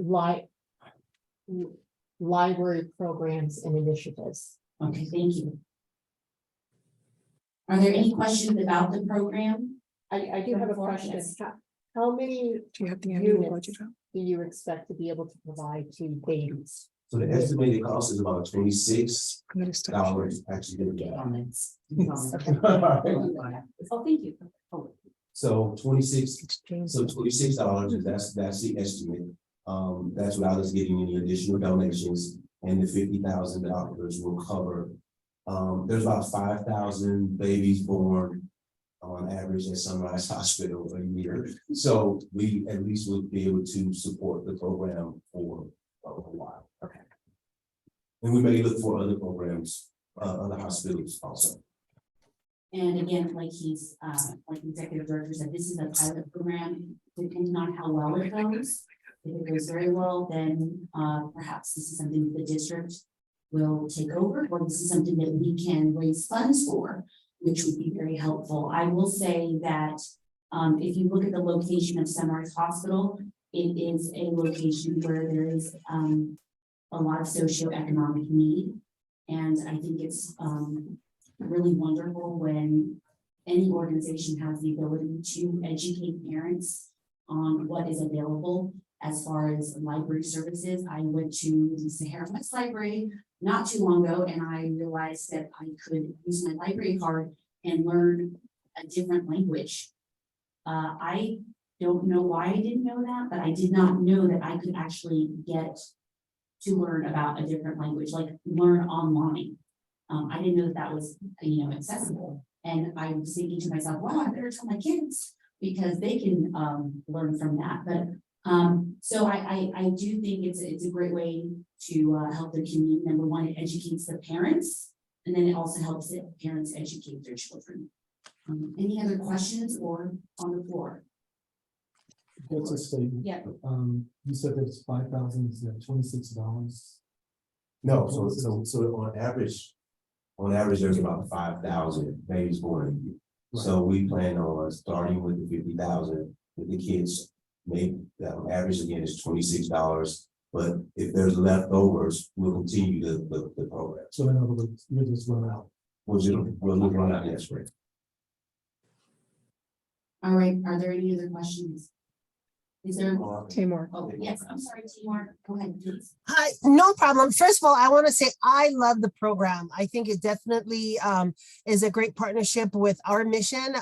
Speaker 9: Library programs and initiatives.
Speaker 3: Okay, thank you. Are there any questions about the program?
Speaker 9: I do have a question.
Speaker 3: Yes.
Speaker 9: How many
Speaker 2: Do you have the annual
Speaker 9: units
Speaker 2: budget?
Speaker 9: do you expect to be able to provide to babies?
Speaker 7: So the estimated cost is about $26
Speaker 2: I'm gonna stop.
Speaker 7: actually.
Speaker 3: Comments.
Speaker 9: Okay.
Speaker 3: Oh, thank you. Oh,
Speaker 7: So $26
Speaker 2: It's James.
Speaker 7: So $26, that's the estimate. That's without us getting any additional donations, and the $50,000 will cover. There's about 5,000 babies born on average at Sunrise Hospital a year. So we at least would be able to support the program for a while.
Speaker 9: Okay.
Speaker 7: And we may look for other programs, other hospitals also.
Speaker 3: And again, like like executive director said, this is a pilot program, depending on how well it goes. If it goes very well, then perhaps this is something that the district will take over, or this is something that we can raise funds for, which would be very helpful. I will say that if you look at the location of Sunrise Hospital, it is a location where there is a lot of socioeconomic need. And I think it's really wonderful when any organization has the ability to educate parents on what is available as far as library services. I went to the Sahara West Library not too long ago, and I realized that I could use my library card and learn a different language. I don't know why I didn't know that, but I did not know that I could actually get to learn about a different language, like learn online. I didn't know that that was, accessible. And I was thinking to myself, wow, I better tell my kids because they can learn from that. But so I do think it's a great way to help the community. Number one, it educates the parents, and then it also helps the parents educate their children. Any other questions or on the floor?
Speaker 1: That's a statement.
Speaker 3: Yeah.
Speaker 1: You said there's 5,000, is that $26?
Speaker 7: No, so on average, there's about 5,000 babies born a year. So we plan on starting with the 50,000 with the kids. Maybe the average again is $26, but if there's leftovers, we'll continue the program.
Speaker 1: So in other words, you just run out.
Speaker 7: We'll run out next spring.
Speaker 3: All right, are there any other questions? Is there?
Speaker 2: Timor.
Speaker 3: Oh, yes, I'm sorry, Timor. Go ahead, please.
Speaker 4: Hi, no problem. First of all, I want to say I love the program. I think it definitely is a great partnership with our mission,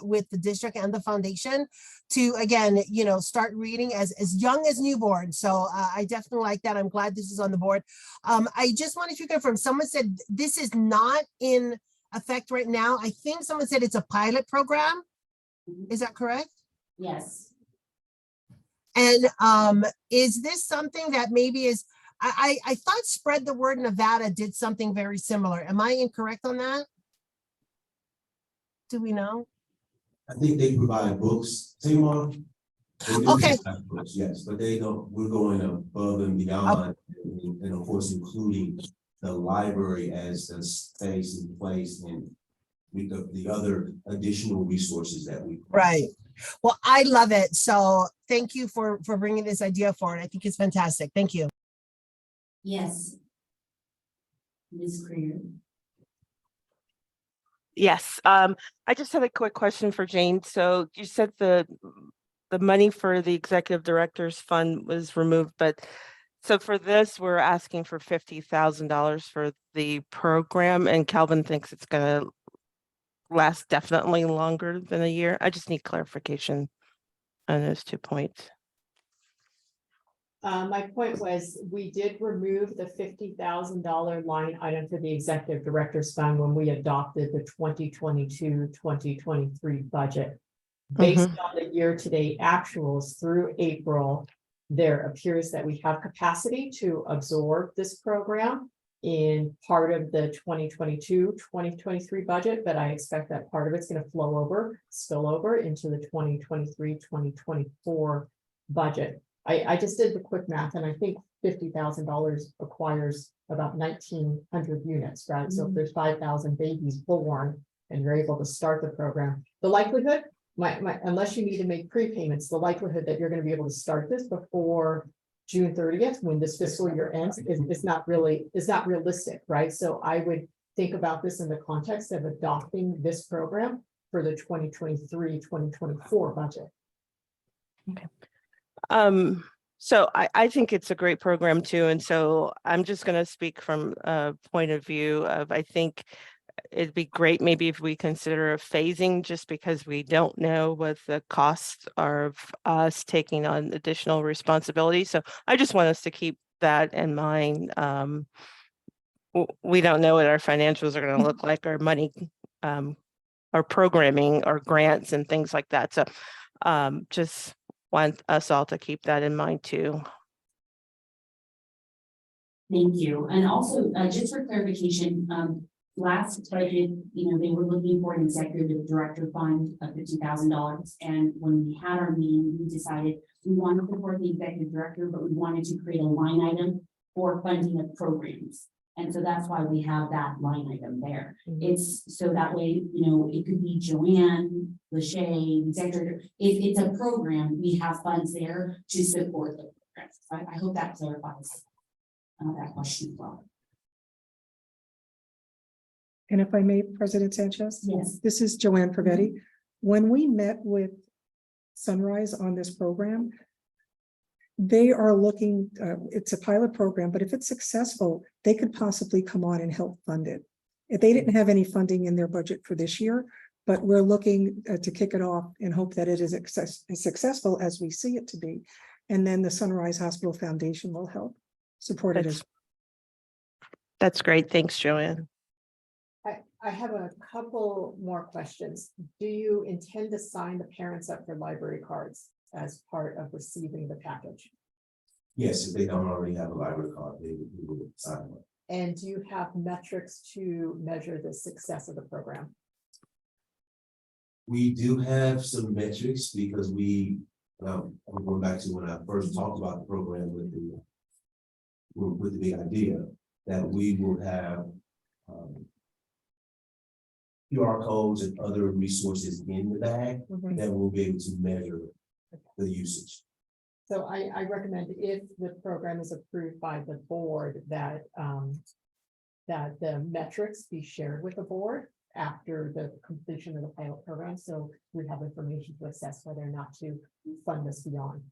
Speaker 4: with the district and the foundation to, again, start reading as young as newborn. So I definitely like that. I'm glad this is on the board. I just wanted to confirm, someone said this is not in effect right now. I think someone said it's a pilot program. Is that correct?
Speaker 3: Yes.
Speaker 4: And is this something that maybe is, I thought Spread the Word Nevada did something very similar. Am I incorrect on that? Do we know?
Speaker 7: I think they provide books, Tamar. They do
Speaker 4: Okay.
Speaker 7: provide books, yes, but they don't, we're going above and beyond. And and of course, including the library as the space and place and with the other additional resources that we.
Speaker 4: Right. Well, I love it. So thank you for bringing this idea forward. I think it's fantastic. Thank you.
Speaker 3: Yes. Ms. Creer.
Speaker 8: Yes, I just had a quick question for Jane. So you said the money for the executive director's fund was removed, but so for this, we're asking for $50,000 for the program, and Calvin thinks it's gonna last definitely longer than a year. I just need clarification on those 2 points.
Speaker 9: My point was, we did remove the $50,000 line item for the executive director's fund when we adopted the 2022-2023 budget. Based on the year-to-date actuals through April, there appears that we have capacity to absorb this program in part of the 2022-2023 budget, but I expect that part of it's going to spill over into the 2023-2024 budget. I just did the quick math, and I think $50,000 acquires about 1,900 units, right? So if there's 5,000 babies born and you're able to start the program, the likelihood, unless you need to make prepayments, the likelihood that you're going to be able to start this before June 30th, when this fiscal year ends, is not realistic, right? So I would think about this in the context of adopting this program for the 2023-2024 budget.
Speaker 8: Okay. So I think it's a great program too. And so I'm just going to speak from a point of view of, I think it'd be great maybe if we consider a phasing, just because we don't know what the costs are of us taking on additional responsibility. So I just want us to keep that in mind. We don't know what our financials are going to look like, our money, our programming, our grants and things like that. So just want us all to keep that in mind too.
Speaker 3: Thank you. And also, just for clarification, last budget, they were looking for an executive director fund of $50,000. And when we had our meeting, we decided we wanted to support the executive director, but we wanted to create a line item for funding of programs. And so that's why we have that line item there. It's so that way, it could be Joanne, Lachey, executive. If it's a program, we have funds there to support the program. So I hope that clarifies that question as well.
Speaker 2: And if I may, President Sanchez?
Speaker 3: Yes.
Speaker 2: This is Joanne Privetti. When we met with Sunrise on this program, they are looking, it's a pilot program, but if it's successful, they could possibly come on and help fund it. If they didn't have any funding in their budget for this year, but we're looking to kick it off and hope that it is as successful as we see it to be. And then the Sunrise Hospital Foundation will help support it.
Speaker 8: That's great. Thanks, Joanne.
Speaker 9: I have a couple more questions. Do you intend to sign the parents up for library cards as part of receiving the package?
Speaker 7: Yes, if they don't already have a library card, they will sign up.
Speaker 9: And do you have metrics to measure the success of the program?
Speaker 7: We do have some metrics because I'm going back to when I first talked about the program with the big idea that we will have QR codes and other resources in the bag that we'll be able to measure the usage.
Speaker 9: So I recommend, if the program is approved by the board, that the metrics be shared with the board after the completion of the pilot program, so we have information to assess whether or not to fund this beyond.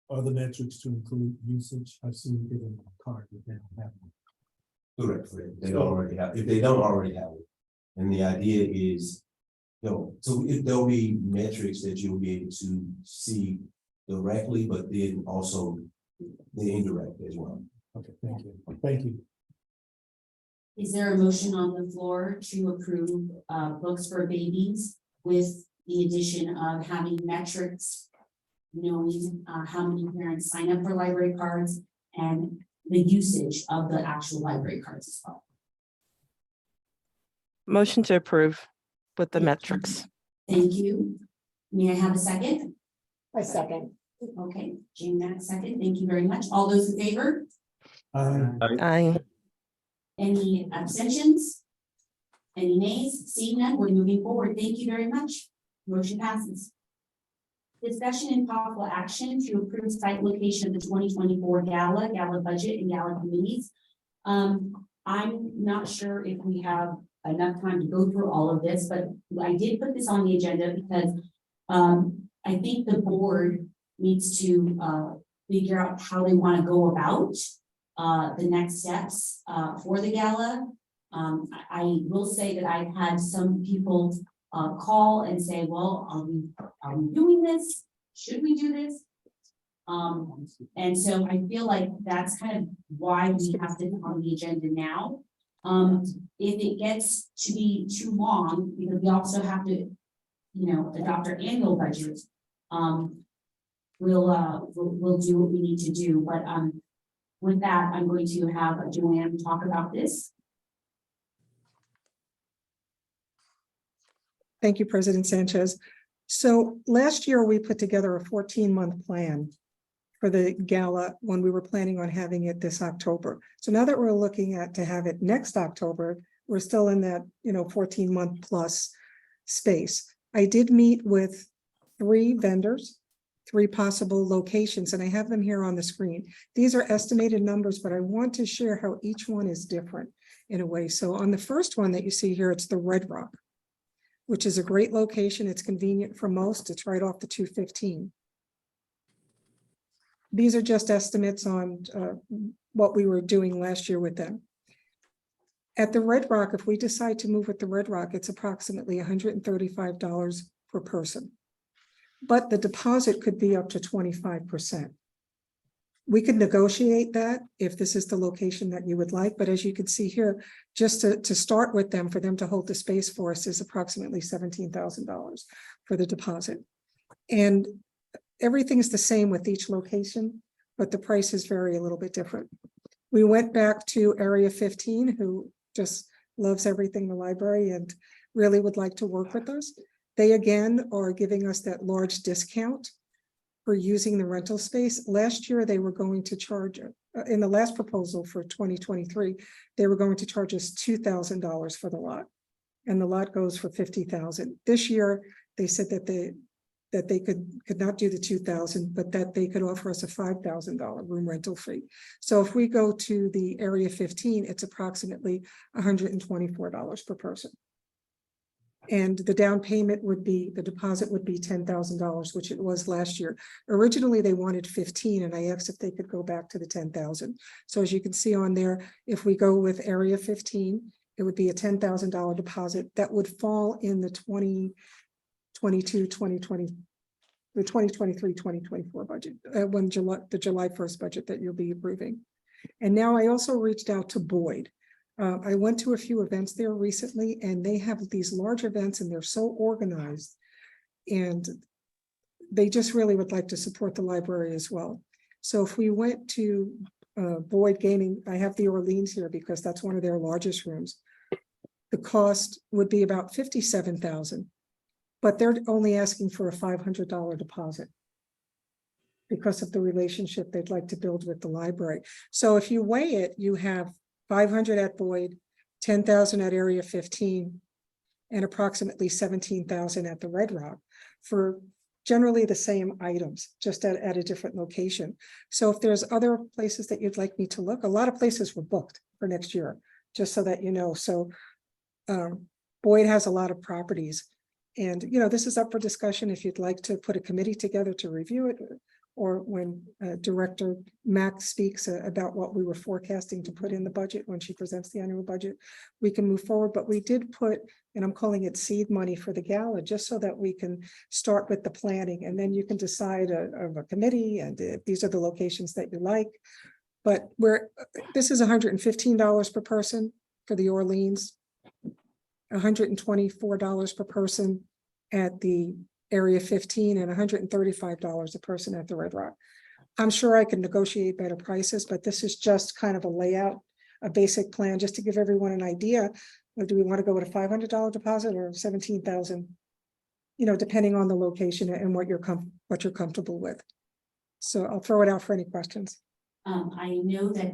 Speaker 1: Are the metrics to include usage? I've seen you give them a card, but they don't have one.
Speaker 7: Correct. They don't already have. If they don't already have it, and the idea is, so there'll be metrics that you'll be able to see directly, but then also the indirect as well.
Speaker 1: Okay, thank you. Thank you.
Speaker 3: Is there a motion on the floor to approve books for babies with the addition of having metrics, knowing how many parents sign up for library cards and the usage of the actual library cards as well?
Speaker 8: Motion to approve with the metrics.
Speaker 3: Thank you. May I have a second?
Speaker 9: I second.
Speaker 3: Okay, Jane, that second. Thank you very much. All those in favor?
Speaker 8: Aye.
Speaker 3: Any abstentions? Any nays? Seeing none, we're moving forward. Thank you very much. Motion passes. Discussion and possible action to approve site location of the 2024 gala budget and gala committees. I'm not sure if we have enough time to go through all of this, but I did put this on the agenda because I think the board needs to figure out how they want to go about the next steps for the gala. I will say that I've had some people call and say, well, are we doing this? Should we do this? And so I feel like that's kind of why we have this on the agenda now. If it gets to be too long, because we also have to, adopt our annual budget, we'll do what we need to do. But with that, I'm going to have Joanne talk about this.
Speaker 2: Thank you, President Sanchez. So last year we put together a 14-month plan for the gala when we were planning on having it this October. So now that we're looking at to have it next October, we're still in that 14-month plus space. I did meet with 3 vendors, 3 possible locations, and I have them here on the screen. These are estimated numbers, but I want to share how each one is different in a way. So on the first one that you see here, it's the Red Rock, which is a great location. It's convenient for most. It's right off the 215. These are just estimates on what we were doing last year with them. At the Red Rock, if we decide to move with the Red Rock, it's approximately $135 per person. But the deposit could be up to 25%. We could negotiate that if this is the location that you would like, but as you can see here, just to start with them, for them to hold the space for us is approximately $17,000 for the deposit. And everything's the same with each location, but the prices vary a little bit different. We went back to Area 15, who just loves everything in the library and really would like to work with us. They again are giving us that large discount for using the rental space. Last year, they were going to charge, in the last proposal for 2023, they were going to charge us $2,000 for the lot. And the lot goes for $50,000. This year, they said that they could not do the $2,000, but that they could offer us a $5,000 room rental fee. So if we go to the Area 15, it's approximately $124 per person. And the down payment would be, the deposit would be $10,000, which it was last year. Originally, they wanted 15, and I asked if they could go back to the 10,000. So as you can see on there, if we go with Area 15, it would be a $10,000 deposit that would fall in the 2022, 2020, the 2023, 2024 budget, when the July 1st budget that you'll be approving. And now I also reached out to Boyd. I went to a few events there recently, and they have these large events and they're so organized, and they just really would like to support the library as well. So if we went to Boyd Gaming, I have the Orleans here because that's one of their largest rooms. The cost would be about $57,000, but they're only asking for a $500 deposit because of the relationship they'd like to build with the library. So if you weigh it, you have 500 at Boyd, 10,000 at Area 15, and approximately 17,000 at the Red Rock for generally the same items, just at a different location. So if there's other places that you'd like me to look, a lot of places were booked for next year, just so that you know. So Boyd has a lot of properties, and this is up for discussion if you'd like to put a committee together to review it, or when Director Mack speaks about what we were forecasting to put in the budget when she presents the annual budget, we can move forward. But we did put, and I'm calling it seed money for the gala, just so that we can start with the planning, and then you can decide of a committee, and if these are the locations that you like. But this is $115 per person for the Orleans, $124 per person at the Area 15, and $135 a person at the Red Rock. I'm sure I can negotiate better prices, but this is just kind of a layout, a basic plan, just to give everyone an idea. Do we want to go with a $500 deposit or 17,000? Depending on the location and what you're comfortable with. So I'll throw it out for any questions.
Speaker 3: I know that,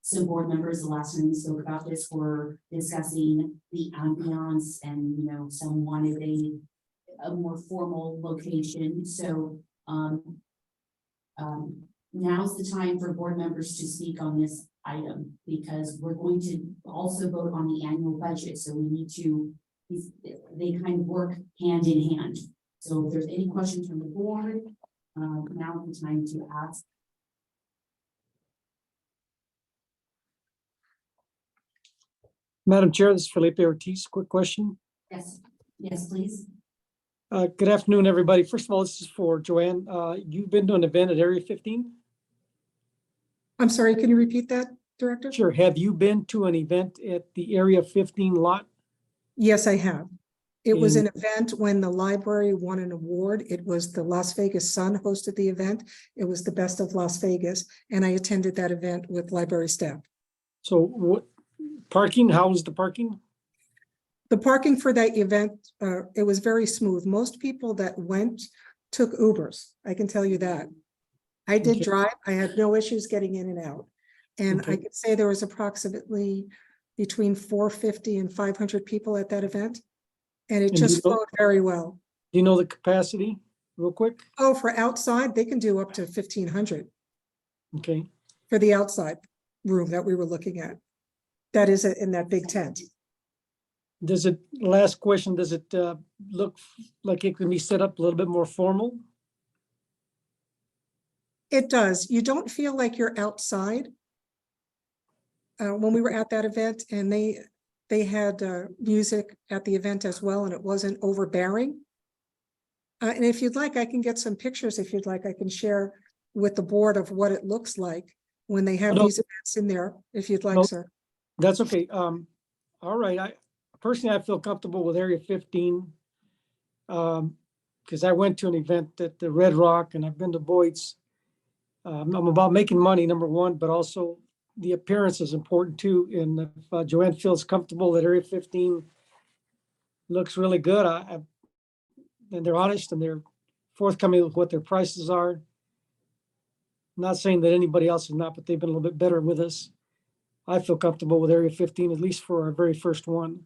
Speaker 3: some board members, the last time we spoke about this, were discussing the ambiance and, some wanted a more formal location, so, now's the time for board members to speak on this item, because we're going to also vote on the annual budget, so we need to, they kind of work hand in hand. So if there's any questions from the board, now's the time to ask.
Speaker 14: Madam Chair, this is Felipe Ortiz. Quick question.
Speaker 3: Yes, please.
Speaker 14: Good afternoon, everybody. First of all, this is for Joanne. You've been to an event at Area 15?
Speaker 2: I'm sorry, can you repeat that, Director?
Speaker 14: Sure. Have you been to an event at the Area 15 lot?
Speaker 2: Yes, I have. It was
Speaker 14: And-
Speaker 2: an event when the library won an award. It was the Las Vegas Sun hosted the event. It was the Best of Las Vegas, and I attended that event with library staff.
Speaker 14: So what parking? How was the parking?
Speaker 2: The parking for that event, it was very smooth. Most people that went took Ubers. I can tell you that. I did
Speaker 14: Okay.
Speaker 2: drive. I had no issues getting in and out. And I
Speaker 14: Okay.
Speaker 2: could say there was approximately between 450 and 500 people at that event. And it
Speaker 14: And
Speaker 2: just
Speaker 14: you know-
Speaker 2: flowed very well.
Speaker 14: Do you know the capacity real quick?
Speaker 2: Oh, for outside, they can do up to 1,500
Speaker 14: Okay.
Speaker 2: for the outside room that we were looking at. That is in that big tent.
Speaker 14: Last question, does it look like it can be set up a little bit more formal?
Speaker 2: It does. You don't feel like you're outside. When we were at that event, and they had music at the event as well, and it wasn't overbearing. And if you'd like, I can get some pictures. If you'd like, I can share with the board of what it looks like when they have
Speaker 14: No.
Speaker 2: these events in there, if you'd like,
Speaker 14: No.
Speaker 2: sir.
Speaker 14: That's okay. All right. I feel comfortable with Area 15. Because I went to an event at the Red Rock and I've been to Boyd's. I'm about making money, number one, but also the appearance is important too. And if Joanne feels comfortable that Area 15 looks really good, and they're honest and they're forthcoming with what their prices are. Not saying that anybody else is not, but they've been a little bit better with us. I feel comfortable with Area 15, at least for our very first one.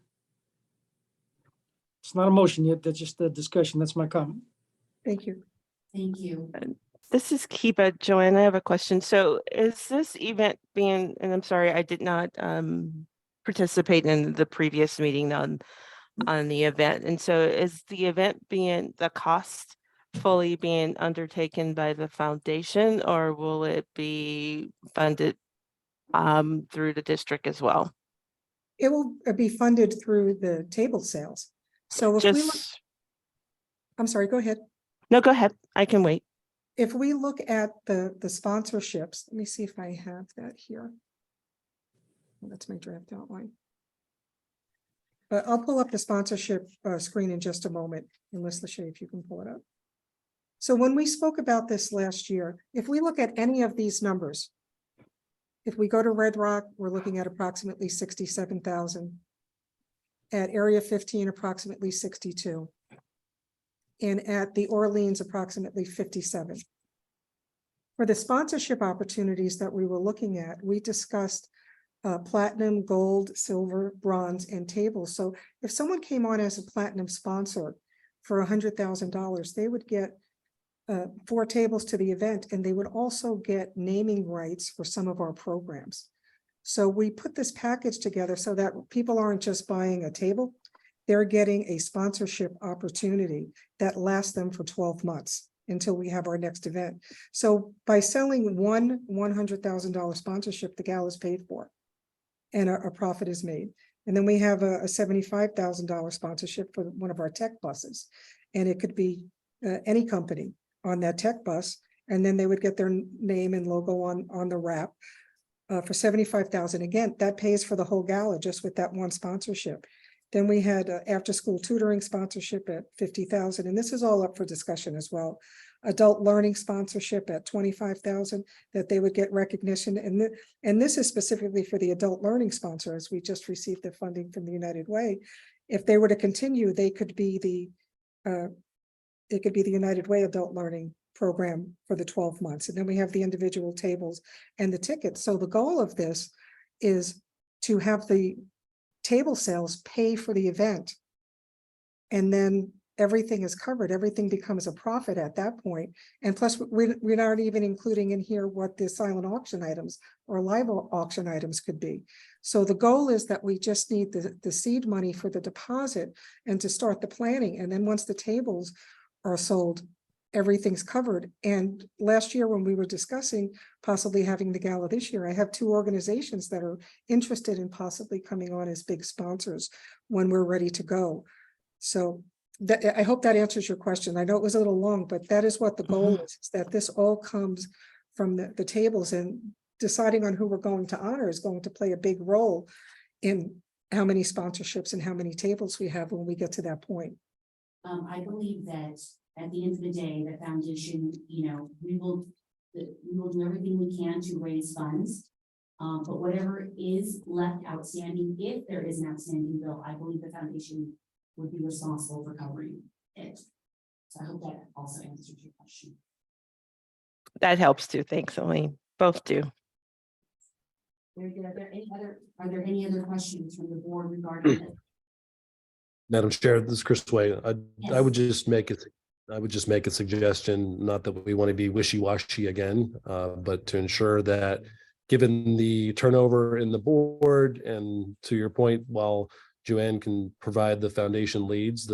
Speaker 14: It's not a motion yet, that's just a discussion. That's my comment.
Speaker 2: Thank you.
Speaker 3: Thank you.
Speaker 8: This is Kiba. Joanne, I have a question. So is this event being, and I'm sorry, I did not participate in the previous meeting on the event. And so is the event being, the cost fully being undertaken by the foundation, or will it be funded through the district as well?
Speaker 2: It will be funded through the table sales. So if we look, I'm sorry, go ahead.
Speaker 8: No, go ahead. I can wait.
Speaker 2: If we look at the sponsorships, let me see if I have that here. That's my draft outline. But I'll pull up the sponsorship screen in just a moment, unless Lachey, if you can pull it up. So when we spoke about this last year, if we look at any of these numbers, if we go to Red Rock, we're looking at approximately 67,000. At Area 15, approximately 62. And at the Orleans, approximately 57. For the sponsorship opportunities that we were looking at, we discussed platinum, gold, silver, bronze, and tables. So if someone came on as a platinum sponsor for $100,000, they would get 4 tables to the event, and they would also get naming rights for some of our programs. So we put this package together so that people aren't just buying a table, they're getting a sponsorship opportunity that lasts them for 12 months until we have our next event. So by selling one $100,000 sponsorship, the gal is paid for and a profit is made. And then we have a $75,000 sponsorship for one of our tech buses. And it could be any company on that tech bus, and then they would get their name and logo on the wrap. For $75,000, again, that pays for the whole gala just with that one sponsorship. Then we had after-school tutoring sponsorship at $50,000, and this is all up for discussion as well. Adult learning sponsorship at $25,000 that they would get recognition, and this is specifically for the adult learning sponsor, as we just received the funding from the United Way. If they were to continue, they could be the United Way Adult Learning program for the 12 months. And then we have the individual tables and the tickets. So the goal of this is to have the table sales pay for the event. And then everything is covered, everything becomes a profit at that point. And plus, we're not even including in here what the silent auction items or live auction items could be. So the goal is that we just need the seed money for the deposit and to start the planning. And then once the tables are sold, everything's covered. And last year when we were discussing possibly having the gala this year, I have 2 organizations that are interested in possibly coming on as big sponsors when we're ready to go. So I hope that answers your question. I know it was a little long, but that is what the goal is that this all comes from the tables, and deciding on who we're going to honor is going to play a big role in how many sponsorships and how many tables we have when we get to that point.
Speaker 3: I believe that at the end of the day, the foundation, we will do everything we can to raise funds. But whatever is left outstanding, if there is an outstanding bill, I believe the foundation would be responsible for covering it. So I hope that also answers your question.
Speaker 8: That helps too. Thanks, Elaine. Both do.
Speaker 3: Very good. Are there any other questions from the board regarding this?
Speaker 5: Madam Chair, this is Chris Way. I
Speaker 3: Yes.
Speaker 5: would just make a suggestion, not that we want to be wishy-washy again, but to ensure that given the turnover in the board, and to your point, while Joanne can provide the foundation leads,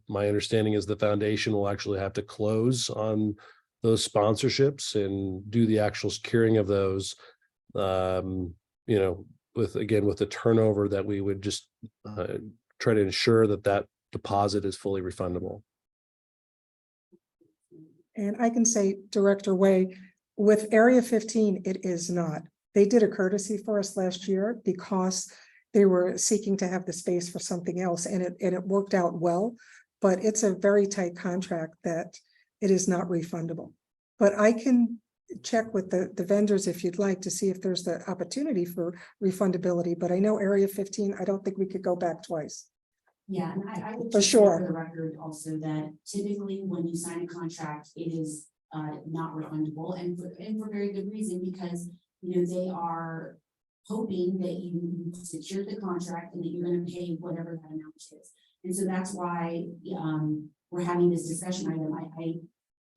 Speaker 5: my understanding is the foundation will actually have to close on those sponsorships and do the actual securing of those, with the turnover, that we would just try to ensure that deposit is fully refundable.
Speaker 2: And I can say, Director Way, with Area 15, it is not. They did a courtesy for us last year because they were seeking to have the space for something else, and it worked out well, but it's a very tight contract that it is not refundable. But I can check with the vendors if you'd like to see if there's the opportunity for refundability, but I know Area 15, I don't think we could go back twice.
Speaker 3: Yeah, and I would
Speaker 2: For
Speaker 3: just say
Speaker 2: sure.
Speaker 3: for the record also that typically when you sign a contract, it is not refundable, and for very good reason, because they are hoping that you secured the contract and that you're going to pay whatever that amount is. And so that's why we're having this discussion item.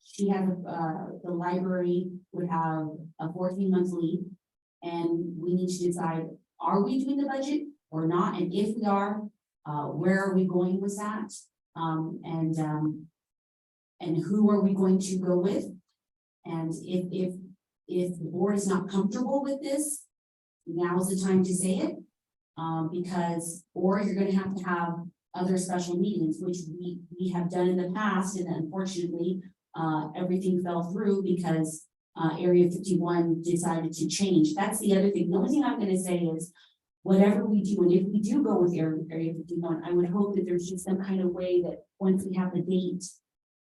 Speaker 3: She had the library would have a 14-month lead, and we need to decide, are we doing the budget or not? And if we are, where are we going with that? And who are we going to go with? And if the board is not comfortable with this, now is the time to say it, or you're going to have other special meetings, which we have done in the past, and unfortunately, everything fell through because Area 51 decided to change. That's the other thing. The only thing I'm going to say is, whatever we do, and if we do go with Area 51, I would hope that there's just some kind of way that once we have the date,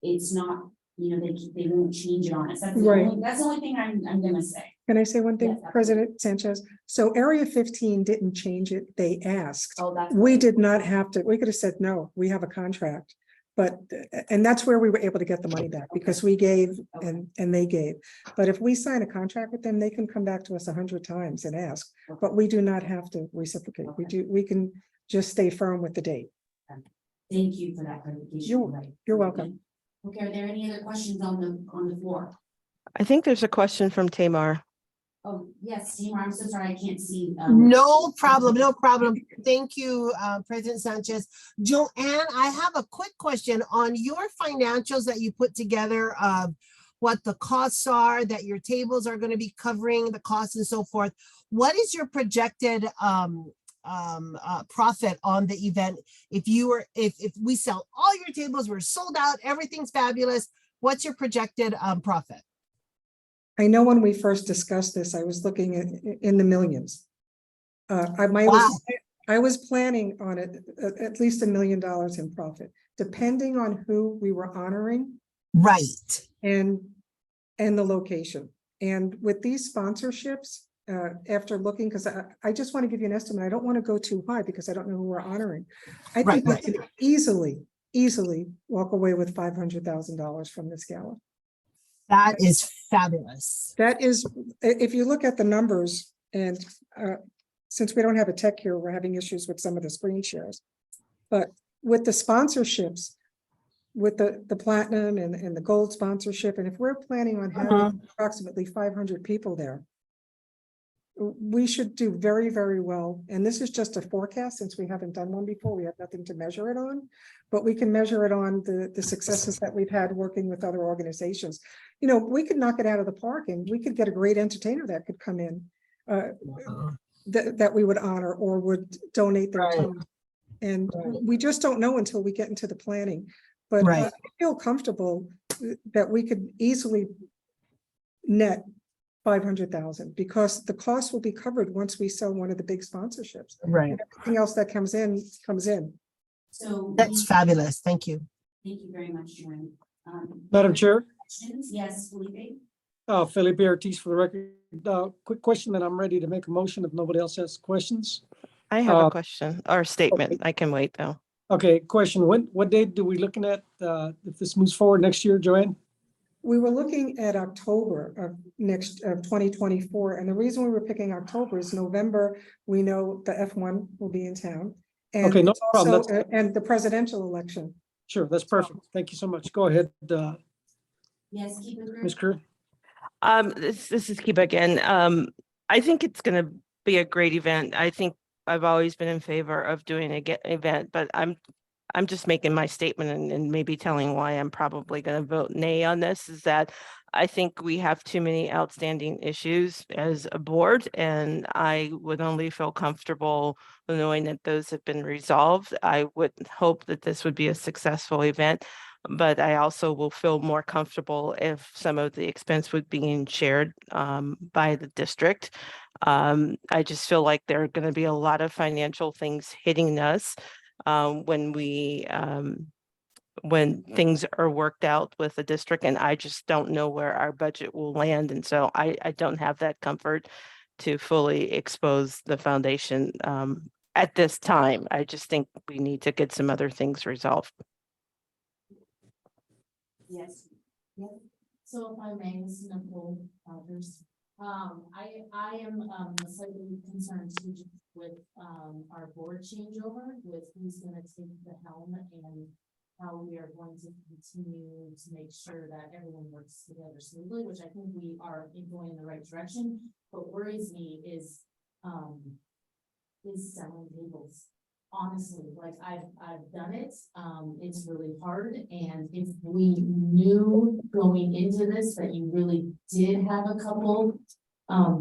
Speaker 3: it's not, they won't change it on us. That's the only thing I'm gonna say.
Speaker 2: Can I say one thing,
Speaker 3: Yes,
Speaker 2: President Sanchez? So Area 15 didn't change it, they asked.
Speaker 3: Oh, that's
Speaker 2: We did not have to, we could have said, no, we have a contract. But, and that's where we were able to get the money back, because we gave and they gave. But if we sign a contract with them, they can come back to us 100 times and ask, but we do not have to reciprocate. We can just stay firm with the date.
Speaker 3: Thank you for that clarification.
Speaker 2: You're welcome.
Speaker 3: Okay, are there any other questions on the floor?
Speaker 8: I think there's a question from Tamar.
Speaker 3: Oh, yes, Tamar, I'm so sorry, I can't see.
Speaker 4: No problem, no problem. Thank you, President Sanchez. Joanne, I have a quick question on your financials that you put together of what the costs are, that your tables are going to be covering the costs and so forth. What is your projected profit on the event? If we sell all your tables, we're sold out, everything's fabulous, what's your projected profit?
Speaker 2: I know when we first discussed this, I was looking at in the millions. I was planning on it at least $1 million in profit, depending on who we were honoring.
Speaker 4: Right.
Speaker 2: And the location. And with these sponsorships, after looking, because I just want to give you an estimate. I don't want to go too high because I don't know who we're honoring. I think we can easily walk away with $500,000 from this gala.
Speaker 4: That is fabulous.
Speaker 2: That is, if you look at the numbers, and since we don't have a tech here, we're having issues with some of the screen shares. But with the sponsorships, with the platinum and the gold sponsorship, and if we're planning on having approximately 500 people there, we should do very, very well. And this is just a forecast, since we haven't done one before, we have nothing to measure it on, but we can measure it on the successes that we've had working with other organizations. You know, we could knock it out of the park, and we could get a great entertainer that could come in, that we would honor or would donate their time. And we just don't know until we get into the planning. But I feel comfortable that we could easily net 500,000, because the cost will be covered once we sell one of the big sponsorships.
Speaker 4: Right.
Speaker 2: Everything else that comes in, comes in.
Speaker 3: So
Speaker 4: That's fabulous. Thank you.
Speaker 3: thank you very much, Joanne.
Speaker 14: Madam Chair,
Speaker 3: Questions? Yes, Felipe?
Speaker 14: Felipe Ortiz for the record. Quick question, and I'm ready to make a motion if nobody else has questions.
Speaker 8: I have a question or a statement. I can wait though.
Speaker 14: Okay, question. What date do we looking at if this moves forward next year, Joanne?
Speaker 2: We were looking at October of 2024, and the reason we were picking October is November. We know the F1 will be in town, and
Speaker 14: Okay, no
Speaker 2: it's
Speaker 14: problem.
Speaker 2: also, and the presidential election.
Speaker 14: Sure, that's perfect. Thank you so much. Go ahead,
Speaker 3: Yes, keep it.
Speaker 14: Ms. Kerr.
Speaker 8: This is Kiba again. I think it's going to be a great event. I think I've always been in favor of doing an event, but I'm just making my statement and maybe telling why I'm probably going to vote nay on this, is that I think we have too many outstanding issues as a board, and I would only feel comfortable knowing that those have been resolved. I would hope that this would be a successful event, but I also will feel more comfortable if some of the expense would be shared by the district. I just feel like there are going to be a lot of financial things hitting us when things are worked out with the district, and I just don't know where our budget will land. And so I don't have that comfort to fully expose the foundation at this time. I just think we need to get some other things resolved.
Speaker 3: Yes. Yeah.
Speaker 15: So if I may, this is Nicole Rogers. I am slightly concerned too with our board changeover, with who's going to take the helm and how we are going to continue to make sure that everyone works together smoothly, which I think we are going in the right direction. What worries me is selling tables. Honestly, like I've done it. It's really hard. And if we knew going into this that you really did have a couple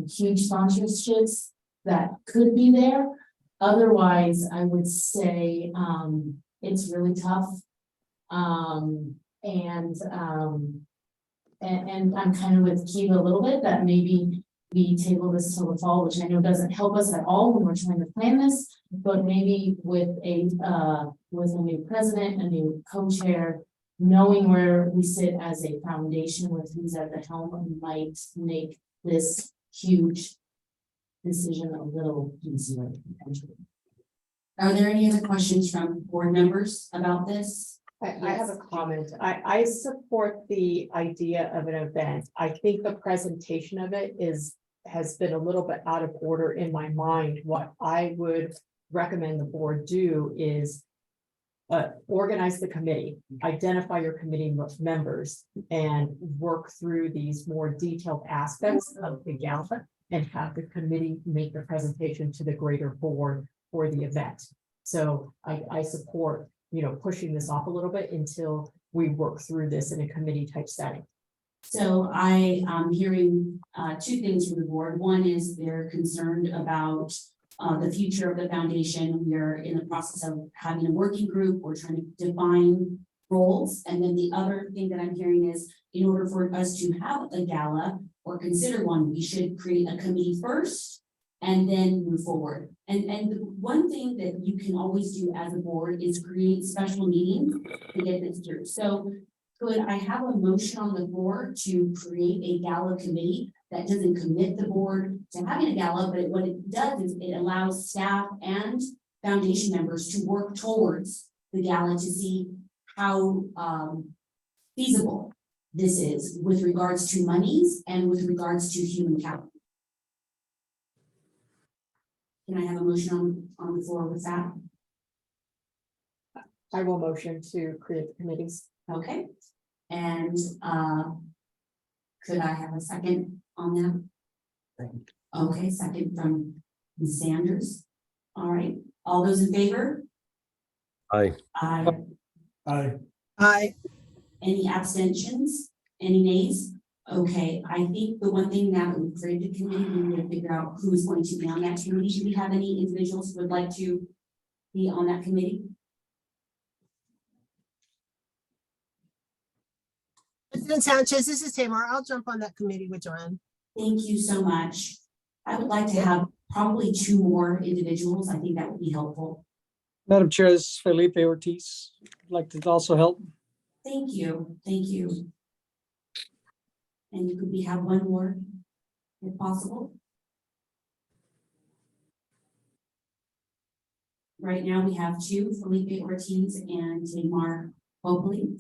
Speaker 15: huge sponsorships that could be there. Otherwise, I would say it's really tough. And I'm kind of with Kiva a little bit that maybe we table this till the fall, which I know doesn't help us at all when we're trying to plan this, but maybe with a new president, a new co-chair, knowing where we sit as a foundation with who's at the helm might make this huge decision a little easier potentially.
Speaker 3: Are there any other questions from board members about this?
Speaker 9: I have a comment. I support the idea of an event. I think the presentation of it has been a little bit out of order in my mind. What I would recommend the board do is organize the committee, identify your committee members, and work through these more detailed aspects of the gala, and have the committee make the presentation to the greater board for the event. So I support, pushing this off a little bit until we work through this in a committee type setting.
Speaker 3: So I am hearing two things from the board. One is they're concerned about the future of the foundation. We are in the process of having a working group. We're trying to define roles. And then the other thing that I'm hearing is, in order for us to have a gala or consider one, we should create a committee first and then move forward. And the one thing that you can always do as a board is create special meetings to get this through. So could I have a motion on the board to create a gala committee that doesn't commit the board to having a gala, but what it does is it allows staff and foundation members to work towards the gala to see how feasible this is with regards to monies and with regards to human capital. Can I have a motion on the floor with that?
Speaker 9: I will motion to create the committees.
Speaker 3: Okay, and could I have a second on that?
Speaker 12: Second.
Speaker 3: Okay, second from Ms. Sanders. All right, all those in favor?
Speaker 5: Aye.
Speaker 3: Aye.
Speaker 2: Aye.
Speaker 3: Any abstentions? Any nays? Okay, I think the one thing now that we've created a committee, we need to figure out who's going to be on that committee. Should we have any individuals who would like to be on that committee?
Speaker 4: President Sanchez, this is Tamar. I'll jump on that committee with Joanne.
Speaker 3: Thank you so much. I would like to have probably 2 more individuals. I think that would be helpful.
Speaker 14: Madam Chair, this is Felipe Ortiz. I'd like to also help.
Speaker 3: Thank you, thank you. And you could have 1 more, if possible. Right now, we have 2, Felipe Ortiz and Tamar Hopley.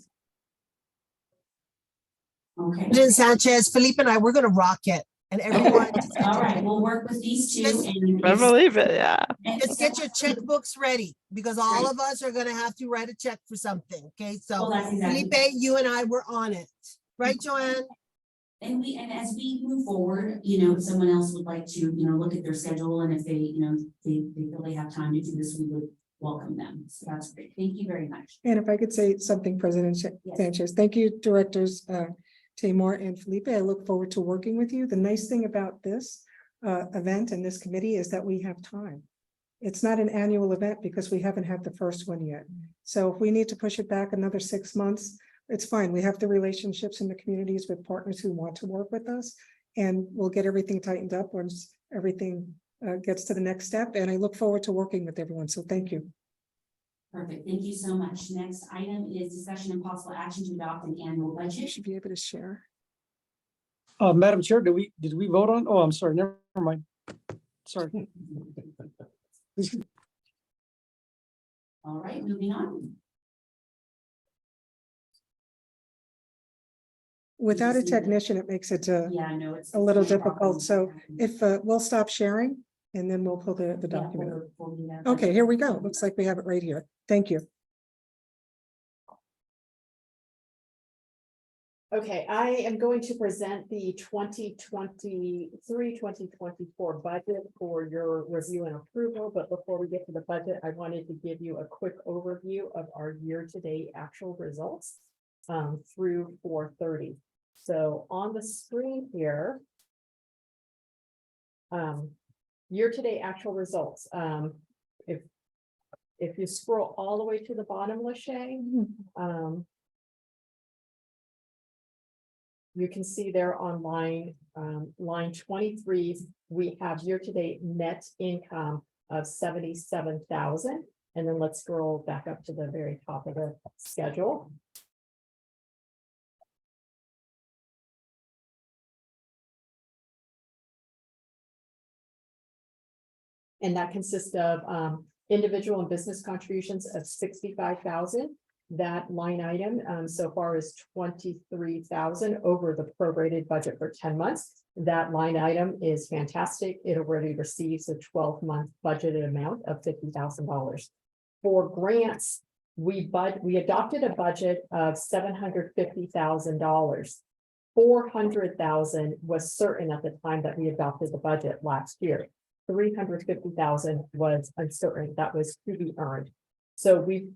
Speaker 3: Okay.
Speaker 4: President Sanchez, Felipe and I, we're gonna rock it. And everyone.
Speaker 3: All right, we'll work with these 2. And
Speaker 8: I believe it, yeah.
Speaker 4: Just get your checkbooks ready because all of us are gonna have to write a check for something, okay? So
Speaker 3: Well, that's exactly.
Speaker 4: Felipe, you and I were on it, right, Joanne?
Speaker 3: And as we move forward, you know, if someone else would like to, you know, look at their schedule and if they, you know, they feel they have time to do this, we would welcome them. So that's great. Thank you very much.
Speaker 2: And if I could say something, President Sanchez, thank you, Directors Tamar and Felipe. I look forward to working with you. The nice thing about this event and this committee is that we have time. It's not an annual event because we haven't had the first one yet. So if we need to push it back another 6 months, it's fine. We have the relationships in the communities with partners who want to work with us, and we'll get everything tightened up once everything gets to the next step. And I look forward to working with everyone. So thank you.
Speaker 3: Perfect. Thank you so much. Next item is discussion and possible action to adopt an annual budget.
Speaker 2: You should be able to share.
Speaker 14: Madam Chair, did we vote on? Oh, I'm sorry, never mind. Sorry.
Speaker 3: All right, moving on.
Speaker 2: Without a technician, it makes it
Speaker 3: Yeah, I know it's
Speaker 2: a little difficult. So if we'll stop sharing and then we'll pull the document up. Okay, here we go. Looks like we have it right here. Thank you.
Speaker 9: Okay, I am going to present the 2023-2024 budget for your review and approval. But before we get to the budget, I wanted to give you a quick overview of our year-to-date actual results through 4/30. So on the screen here, year-to-date actual results. If you scroll all the way to the bottom, Lachey, you can see there on line 23, we have year-to-date net income of 77,000. And then let's scroll back up to the very top of the schedule. And that consists of individual and business contributions of 65,000. That line item so far is 23,000 over the prorated budget for 10 months. That line item is fantastic. It already receives a 12-month budgeted amount of $50,000. For grants, we adopted a budget of $750,000. 400,000 was certain at the time that we adopted the budget last year. 350,000 was uncertain. That was to be earned. So we've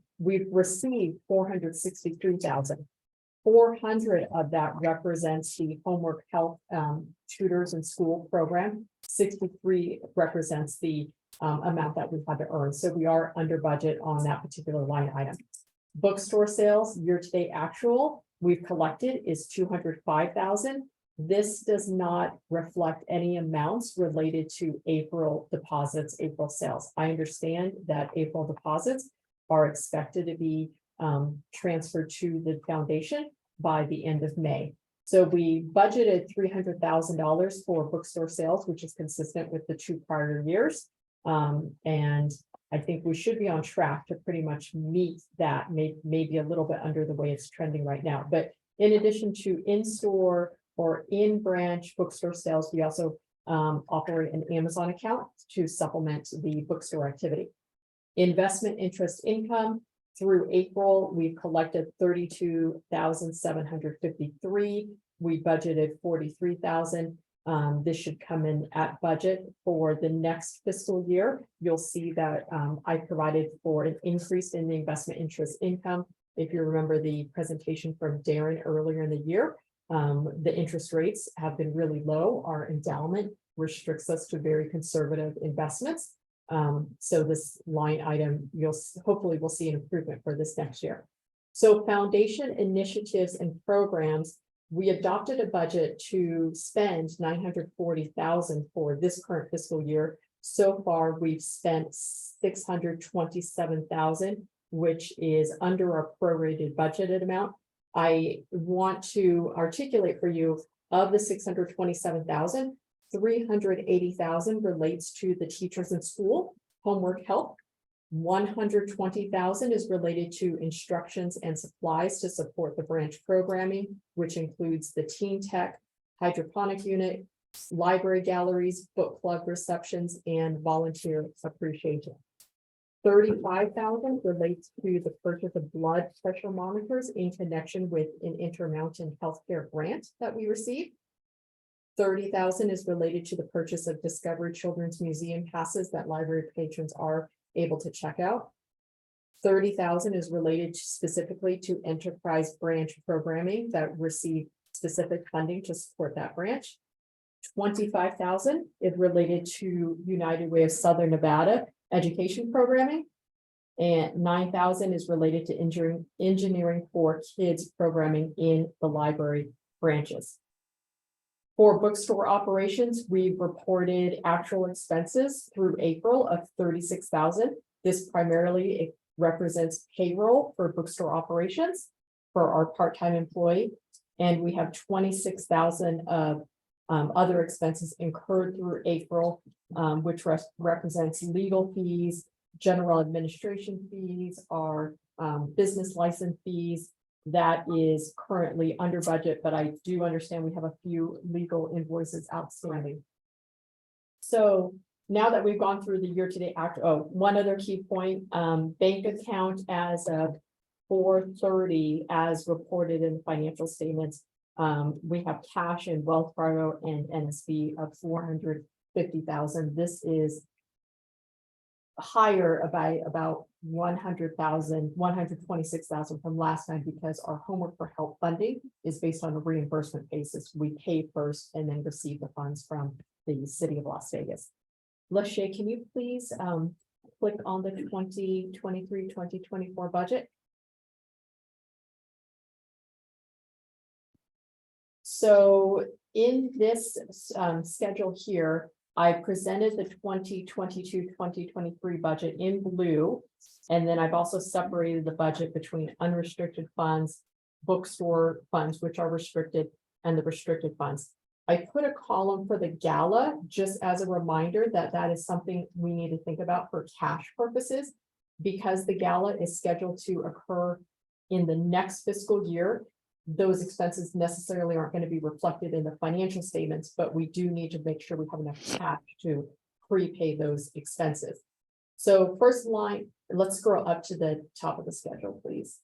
Speaker 9: received 463,000. 400 of that represents the homework help tutors and school program. 63 represents the amount that we had to earn. So we are under budget on that particular line item. Bookstore sales year-to-date actual we've collected is 205,000. This does not reflect any amounts related to April deposits, April sales. I understand that April deposits are expected to be transferred to the foundation by the end of May. So we budgeted $300,000 for bookstore sales, which is consistent with the 2 prior years. And I think we should be on track to pretty much meet that, maybe a little bit under the way it's trending right now. But In addition to in-store or in-branch bookstore sales, we also operate an Amazon account to supplement the bookstore activity. Investment interest income through April, we've collected 32,753. We budgeted 43,000. This should come in at budget for the next fiscal year. You'll see that I provided for an increase in the investment interest income. If you remember the presentation from Darren earlier in the year, the interest rates have been really low. Our endowment restricts us to very conservative investments. So this line item, hopefully we'll see an improvement for this next year. So foundation initiatives and programs, we adopted a budget to spend 940,000 for this current fiscal year. So far, we've spent 627,000, which is under our prorated budgeted amount. I want to articulate for you, of the 627,000, 380,000 relates to the teachers in school, homework help. 120,000 is related to instructions and supplies to support the branch programming, which includes the teen tech, hydroponic unit, library galleries, book club receptions, and volunteer appreciation. 35,000 relates to the purchase of blood pressure monitors in connection with an Intermountain Healthcare grant that we received. 30,000 is related to the purchase of Discovery Children's Museum passes that library patrons are able to check out. 30,000 is related specifically to enterprise branch programming that received specific funding to support that branch. 25,000 is related to United Way of Southern Nevada education programming. And 9,000 is related to engineering for kids programming in the library branches. For bookstore operations, we've reported actual expenses through April of 36,000. This primarily represents payroll for bookstore operations for our part-time employee. And we have 26,000 of other expenses incurred through April, which represents legal fees, general administration fees, our business license fees. That is currently under budget, but I do understand we have a few legal invoices outstanding. So now that we've gone through the year-to-date one other key point, bank account as of 4/30, as reported in financial statements. We have cash in Wells Fargo and NSB of 450,000. This is higher by about 100,000, 126,000 from last time, because our homework for help funding is based on a reimbursement basis. We pay first and then receive the funds from the city of Las Vegas. Lachey, can you please click on the 2023-2024 budget? So in this schedule here, I presented the 2022-2023 budget in blue. And then I've also separated the budget between unrestricted funds, bookstore funds, which are restricted, and the restricted funds. I put a column for the gala just as a reminder that that is something we need to think about for cash purposes, because the gala is scheduled to occur in the next fiscal year. Those expenses necessarily aren't going to be reflected in the financial statements, but we do need to make sure we have enough cash to prepay those expenses. So first line, let's scroll up to the top of the schedule, please.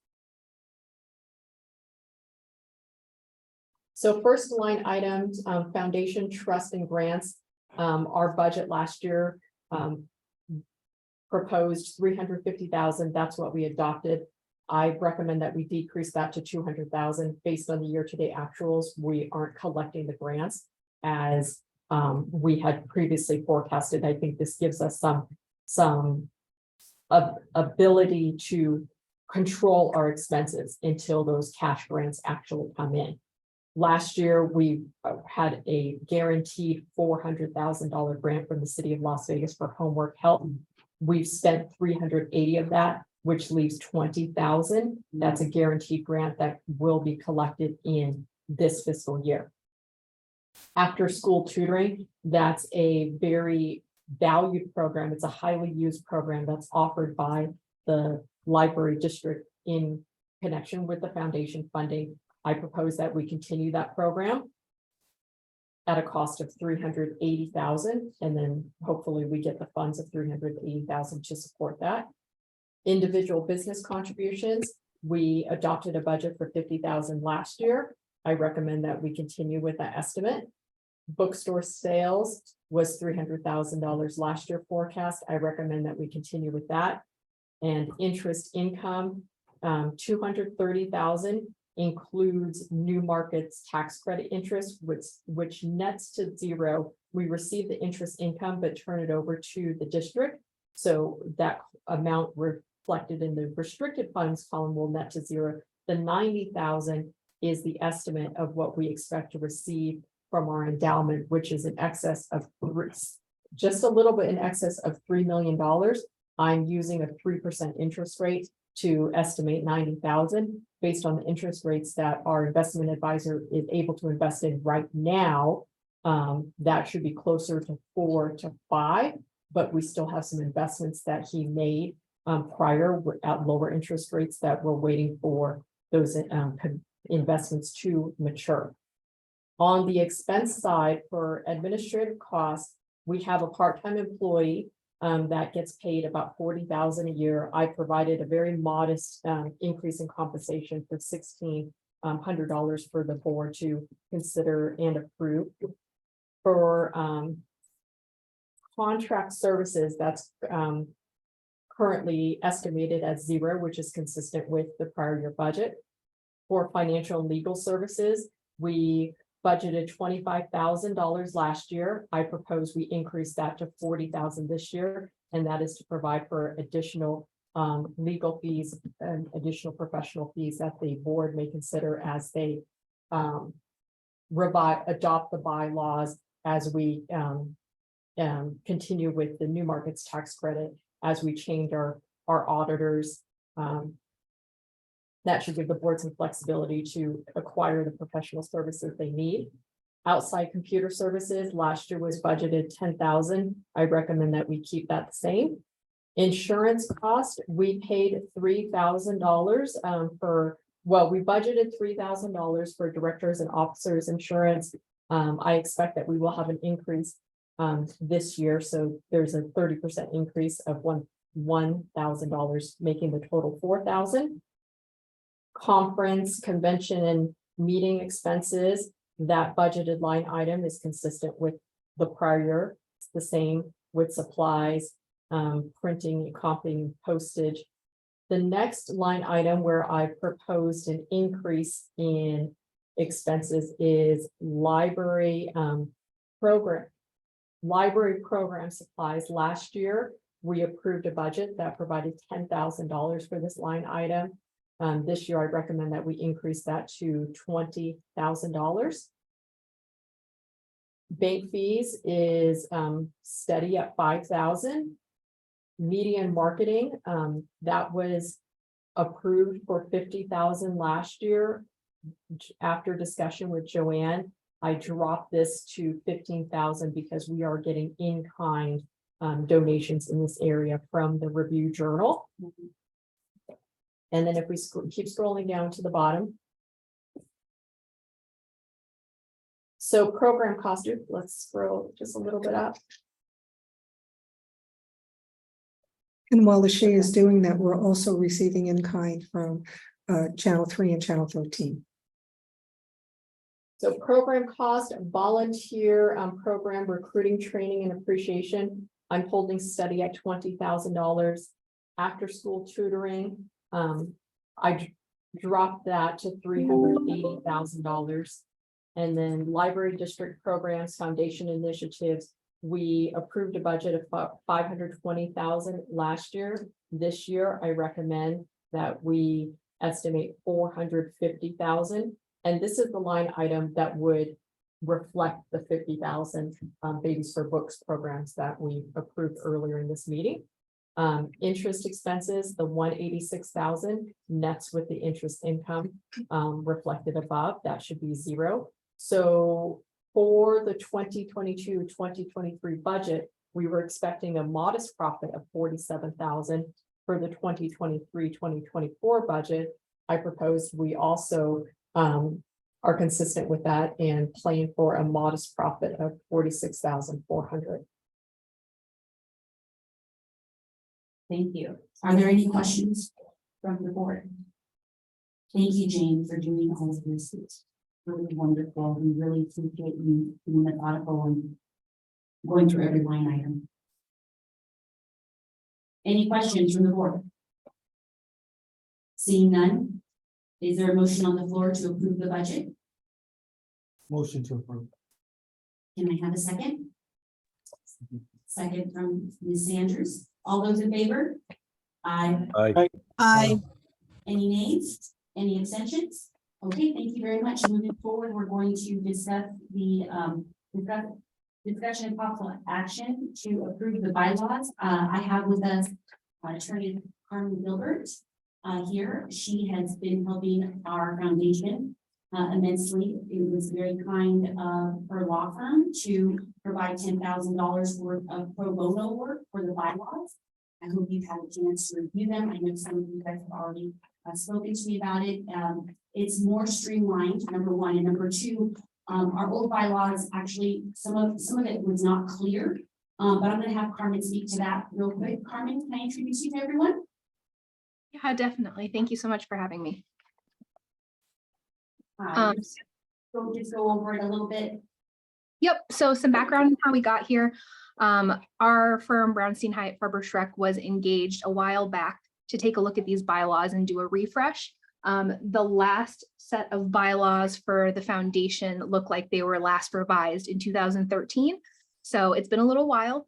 Speaker 9: So first line items, foundation, trust, and grants. Our budget last year proposed 350,000. That's what we adopted. I recommend that we decrease that to 200,000 based on the year-to-date actuals. We aren't collecting the grants as we had previously forecasted. I think this gives us some ability to control our expenses until those cash grants actually come in. Last year, we had a guaranteed $400,000 grant from the city of Las Vegas for homework help. We've spent 380 of that, which leaves 20,000. That's a guaranteed grant that will be collected in this fiscal year. After school tutoring, that's a very valued program. It's a highly used program that's offered by the library district in connection with the foundation funding. I propose that we continue that program at a cost of $380,000, and then hopefully we get the funds of $380,000 to support that. Individual business contributions, we adopted a budget for $50,000 last year. I recommend that we continue with that estimate. Bookstore sales was $300,000 last year forecast. I recommend that we continue with that. And interest income, $230,000 includes new markets tax credit interest, which nets to zero. We receive the interest income, but turn it over to the district. So that amount reflected in the restricted funds column will net to zero. The 90,000 is the estimate of what we expect to receive from our endowment, which is in excess of just a little bit in excess of $3 million. I'm using a 3% interest rate to estimate 90,000 based on the interest rates that our investment advisor is able to invest in right now. That should be closer to 4 to 5, but we still have some investments that he made prior at lower interest rates that we're waiting for those investments to mature. On the expense side for administrative costs, we have a part-time employee that gets paid about $40,000 a year. I provided a very modest increase in compensation for $1,600 for the board to consider and approve. For contract services, that's currently estimated at zero, which is consistent with the prior year budget. For financial and legal services, we budgeted $25,000 last year. I propose we increase that to $40,000 this year, and that is to provide for additional legal fees and additional professional fees that the board may consider as they adopt the bylaws as we continue with the new markets tax credit, as we change our auditors. That should give the board some flexibility to acquire the professional services they need. Outside computer services, last year was budgeted $10,000. I recommend that we keep that the same. Insurance cost, we paid $3,000 we budgeted $3,000 for directors and officers insurance. I expect that we will have an increase this year. So there's a 30% increase of $1,000, making the total $4,000. Conference, convention, and meeting expenses, that budgeted line item is consistent with the prior year. It's the same with supplies, printing, copying, postage. The next line item where I proposed an increase in expenses is library program supplies. Last year, we approved a budget that provided $10,000 for this line item. This year, I recommend that we increase that to $20,000. Bank fees is steady at $5,000. Media and marketing, that was approved for $50,000 last year. After discussion with Joanne, I dropped this to $15,000 because we are getting in-kind donations in this area from the Review Journal. And then if we keep scrolling down to the bottom. So program cost, let's scroll just a little bit up.
Speaker 2: And while the Shay is doing that, we're also receiving in kind from Channel 3 and Channel 13.
Speaker 9: So program cost, volunteer program recruiting, training, and appreciation. I'm holding steady at $20,000. After school tutoring, I dropped that to $380,000. And then library district programs, foundation initiatives, we approved a budget of $520,000 last year. This year, I recommend that we estimate $450,000. And this is the line item that would reflect the 50,000 Babies for Books programs that we approved earlier in this meeting. Interest expenses, the $186,000 nets with the interest income reflected above, that should be zero. So for the 2022-2023 budget, we were expecting a modest profit of $47,000. For the 2023-2024 budget, I proposed we also are consistent with that and plan for a modest profit of 46,400.
Speaker 3: Thank you. Are there any questions from the board? Thank you, Jane, for doing all of this. It's really wonderful. We really appreciate you being methodical and going through every line item. Any questions from the board? Seeing none, is there a motion on the floor to approve the budget?
Speaker 1: Motion to approve.
Speaker 3: Can I have a second? Second from Ms. Sanders. All those in favor? Aye.
Speaker 4: Aye.
Speaker 3: Any nays? Any abstentions? Okay, thank you very much. Moving forward, we're going to discuss the discussion and possible action to approve the bylaws. I have with us Attorney Carmen Gilbert here. She has been helping our foundation immensely. It was very kind of her law firm to provide $10,000 worth of pro bono work for the bylaws. I hope you've had a chance to review them. I know some of you guys have already spoken to me about it. It's more streamlined, number one, and number two, our old bylaws actually some of it was not clear. But I'm going to have Carmen speak to that real quick. Carmen, can I introduce you to everyone?
Speaker 16: Yeah, definitely. Thank you so much for having me.
Speaker 3: So just go over it a little bit.
Speaker 16: Yep. So some background on how we got here. Our firm, Brownstein Hyatt Farber Schreck, was engaged a while back to take a look at these bylaws and do a refresh. The last set of bylaws for the foundation looked like they were last revised in 2013. So it's been a little while.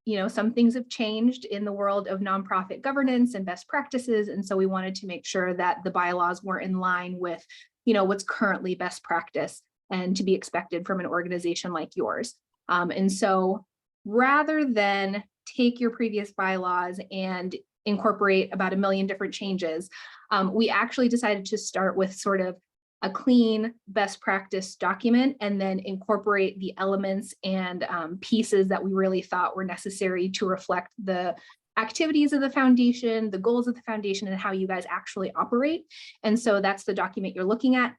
Speaker 16: You know, some things have changed in the world of nonprofit governance and best practices. And so we wanted to make sure that the bylaws were in line with, you know, what's currently best practice and to be expected from an organization like yours. And so rather than take your previous bylaws and incorporate about 1 million different changes, we actually decided to start with sort of a clean best practice document and then incorporate the elements and pieces that we really thought were necessary to reflect the activities of the foundation, the goals of the foundation, and how you guys actually operate. And so that's the document you're looking at.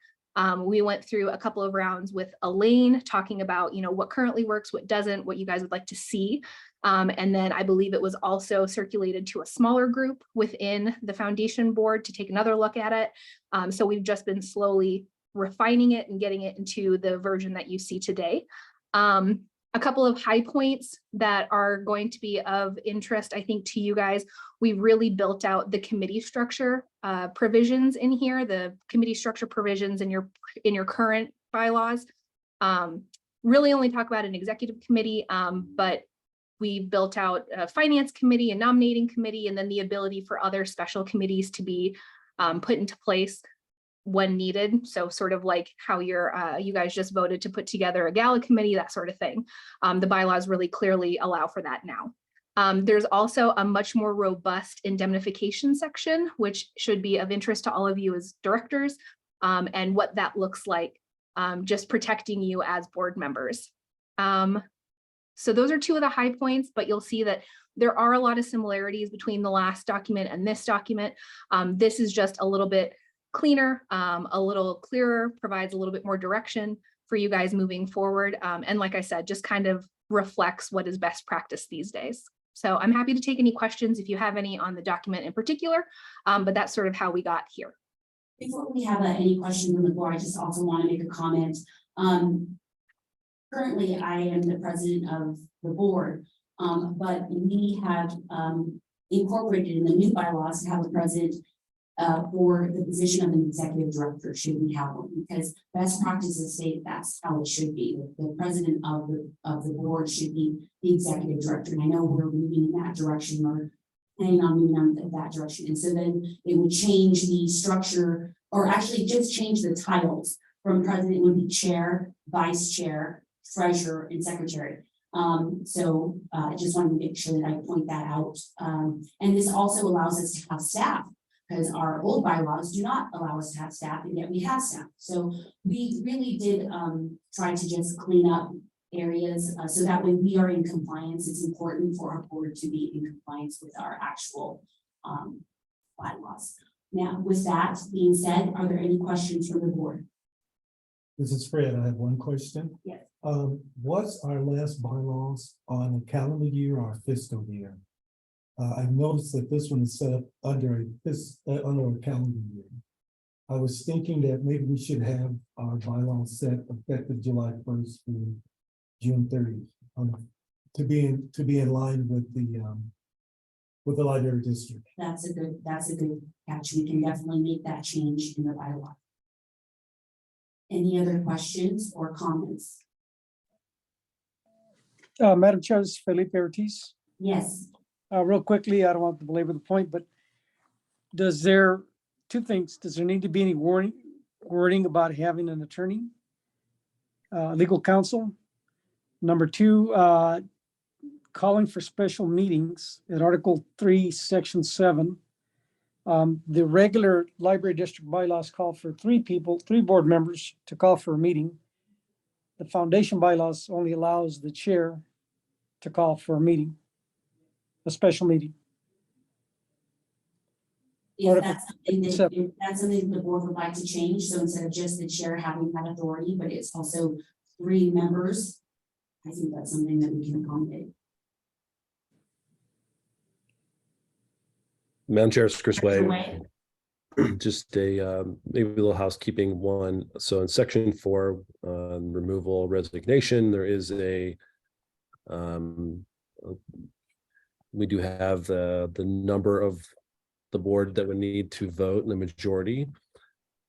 Speaker 16: We went through a couple of rounds with Elaine talking about, you know, what currently works, what doesn't, what you guys would like to see. And then I believe it was also circulated to a smaller group within the foundation board to take another look at it. So we've just been slowly refining it and getting it into the version that you see today. A couple of high points that are going to be of interest, I think, to you guys. We really built out the committee structure provisions in here, the committee structure provisions in your current bylaws. Really only talk about an executive committee, but we built out a finance committee, a nominating committee, and then the ability for other special committees to be put into place when needed. So sort of like how you guys just voted to put together a gala committee, that sort of thing. The bylaws really clearly allow for that now. There's also a much more robust indemnification section, which should be of interest to all of you as directors, and what that looks like, just protecting you as board members. So those are two of the high points, but you'll see that there are a lot of similarities between the last document and this document. This is just a little bit cleaner, a little clearer, provides a little bit more direction for you guys moving forward. And like I said, just kind of reflects what is best practice these days. So I'm happy to take any questions if you have any on the document in particular, but that's sort of how we got here.
Speaker 3: Before we have any questions on the board, I just also want to make a comment. Currently, I am the president of the board, but we have incorporated in the new bylaws to have a president for the position of an executive director should we have one, because best practices say that's how it should be. The president of the board should be the executive director. And I know we're moving in that direction or planning on moving in that direction. And so then it would change the structure, or actually just change the titles from president would be chair, vice chair, treasurer, and secretary. So I just wanted to make sure that I point that out. And this also allows us to have staff, because our old bylaws do not allow us to have staff, and yet we have staff. So we really did try to just clean up areas so that when we are in compliance, it's important for our board to be in compliance with our actual bylaws. Now, with that being said, are there any questions from the board?
Speaker 1: This is Fred. I have one question.
Speaker 3: Yes.
Speaker 1: What's our last bylaws on a calendar year or fiscal year? I've noticed that this one is set up under under a calendar year. I was thinking that maybe we should have our bylaws set effective July 1st through June 30th, to be in line with the library district.
Speaker 3: That's a good catch. We can definitely make that change in the bylaw. Any other questions or comments?
Speaker 14: Madam Chair, this is Felipe Ortiz.
Speaker 3: Yes.
Speaker 14: Real quickly, I don't want to belabor the point, but two things, does there need to be any wording about having an attorney? Legal counsel? Number two, calling for special meetings at Article 3, Section 7. The regular library district bylaws call for three board members to call for a meeting. The foundation bylaws only allows the chair to call for a meeting, a special meeting.
Speaker 3: If that's something the board would like to change, so instead of just the chair having that authority, but it's also 3 members, I think that's something that we can accommodate.
Speaker 5: Madam Chair, it's Chris Way. Just a maybe a little housekeeping one. So in section 4, removal resignation, there is a we do have the number of the board that would need to vote in the majority.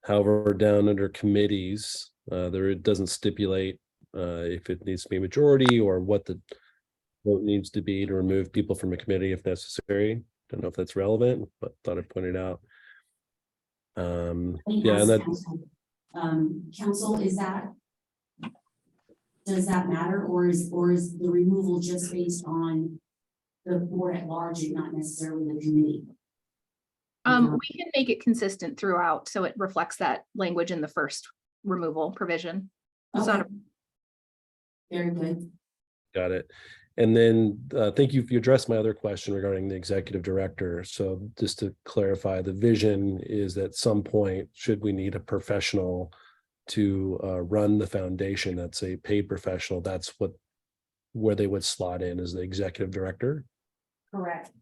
Speaker 5: However, down under committees, it doesn't stipulate if it needs to be a majority or what the vote needs to be to remove people from a committee if necessary. Don't know if that's relevant, but thought I'd point it out. Yeah, and that
Speaker 3: Council, does that matter, or is the removal just based on the board at large and not necessarily the committee?
Speaker 16: We can make it consistent throughout, so it reflects that language in the first removal provision. It's not
Speaker 3: Very good.
Speaker 5: got it. And then thank you. You addressed my other question regarding the executive director. So just to clarify, the vision is at some point, should we need a professional to run the foundation, that's a paid professional, that's where they would slot in as the executive director?
Speaker 3: Correct,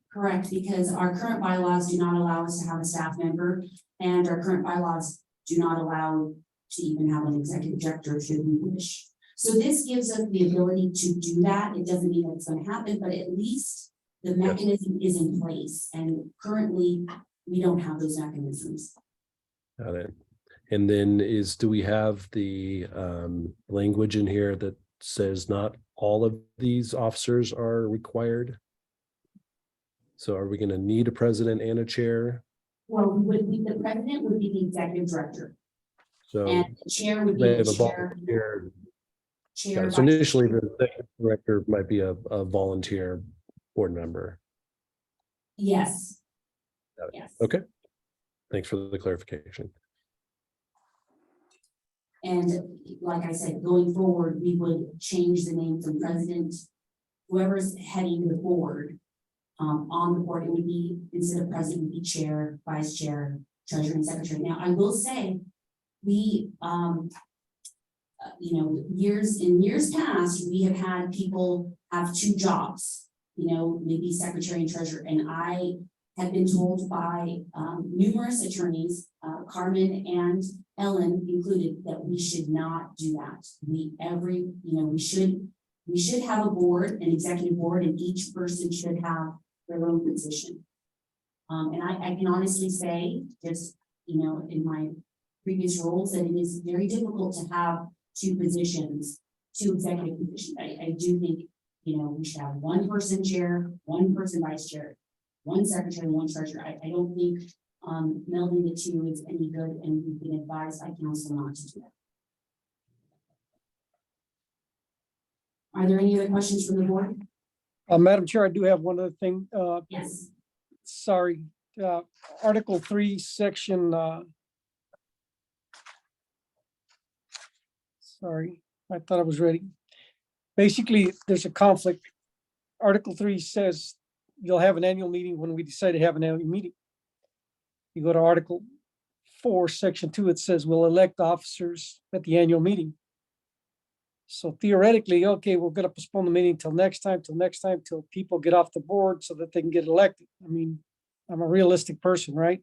Speaker 3: because our current bylaws do not allow us to have a staff member, and our current bylaws do not allow to even have an executive director should we wish. So this gives us the ability to do that. It doesn't mean that it's going to happen, but at least the mechanism is in place. And currently, we don't have those mechanisms.
Speaker 5: Got it. And then do we have the language in here that says not all of these officers are required? So are we going to need a president and a chair?
Speaker 3: Well, the president would be the executive director.
Speaker 5: So
Speaker 3: and the chair would be the chair.
Speaker 5: Yeah, so initially, the executive director might be a volunteer board member.
Speaker 3: Yes.
Speaker 5: Yes. Okay. Thanks for the clarification.
Speaker 3: And like I said, going forward, we would change the name from president, whoever's heading the board. On the board, it would be, instead of president, would be chair, vice chair, treasurer, and secretary. Now, I will say, we, in years past, we have had people have 2 jobs, maybe secretary and treasurer. And I have been told by numerous attorneys, Carmen and Ellen included, that we should not do that. We should have a board, an executive board, and each person should have their own position. And I can honestly say, just, in my previous roles, that it is very difficult to have 2 positions, 2 executive positions. I do think, we should have 1 person chair, 1 person vice chair, 1 secretary, 1 treasurer. I don't think melding the 2 is any good, and we've been advised by council not to do that. Are there any other questions from the board?
Speaker 14: Madam Chair, I do have one other thing.
Speaker 3: Yes.
Speaker 14: Sorry, Article 3, Section. Sorry, I thought I was ready. Basically, there's a conflict. Article 3 says you'll have an annual meeting when we decide to have an annual meeting. you go to Article 4, Section 2, it says we'll elect officers at the annual meeting. So theoretically, okay, we're gonna postpone the meeting till next time, till people get off the board so that they can get elected. I mean, I'm a realistic person, right?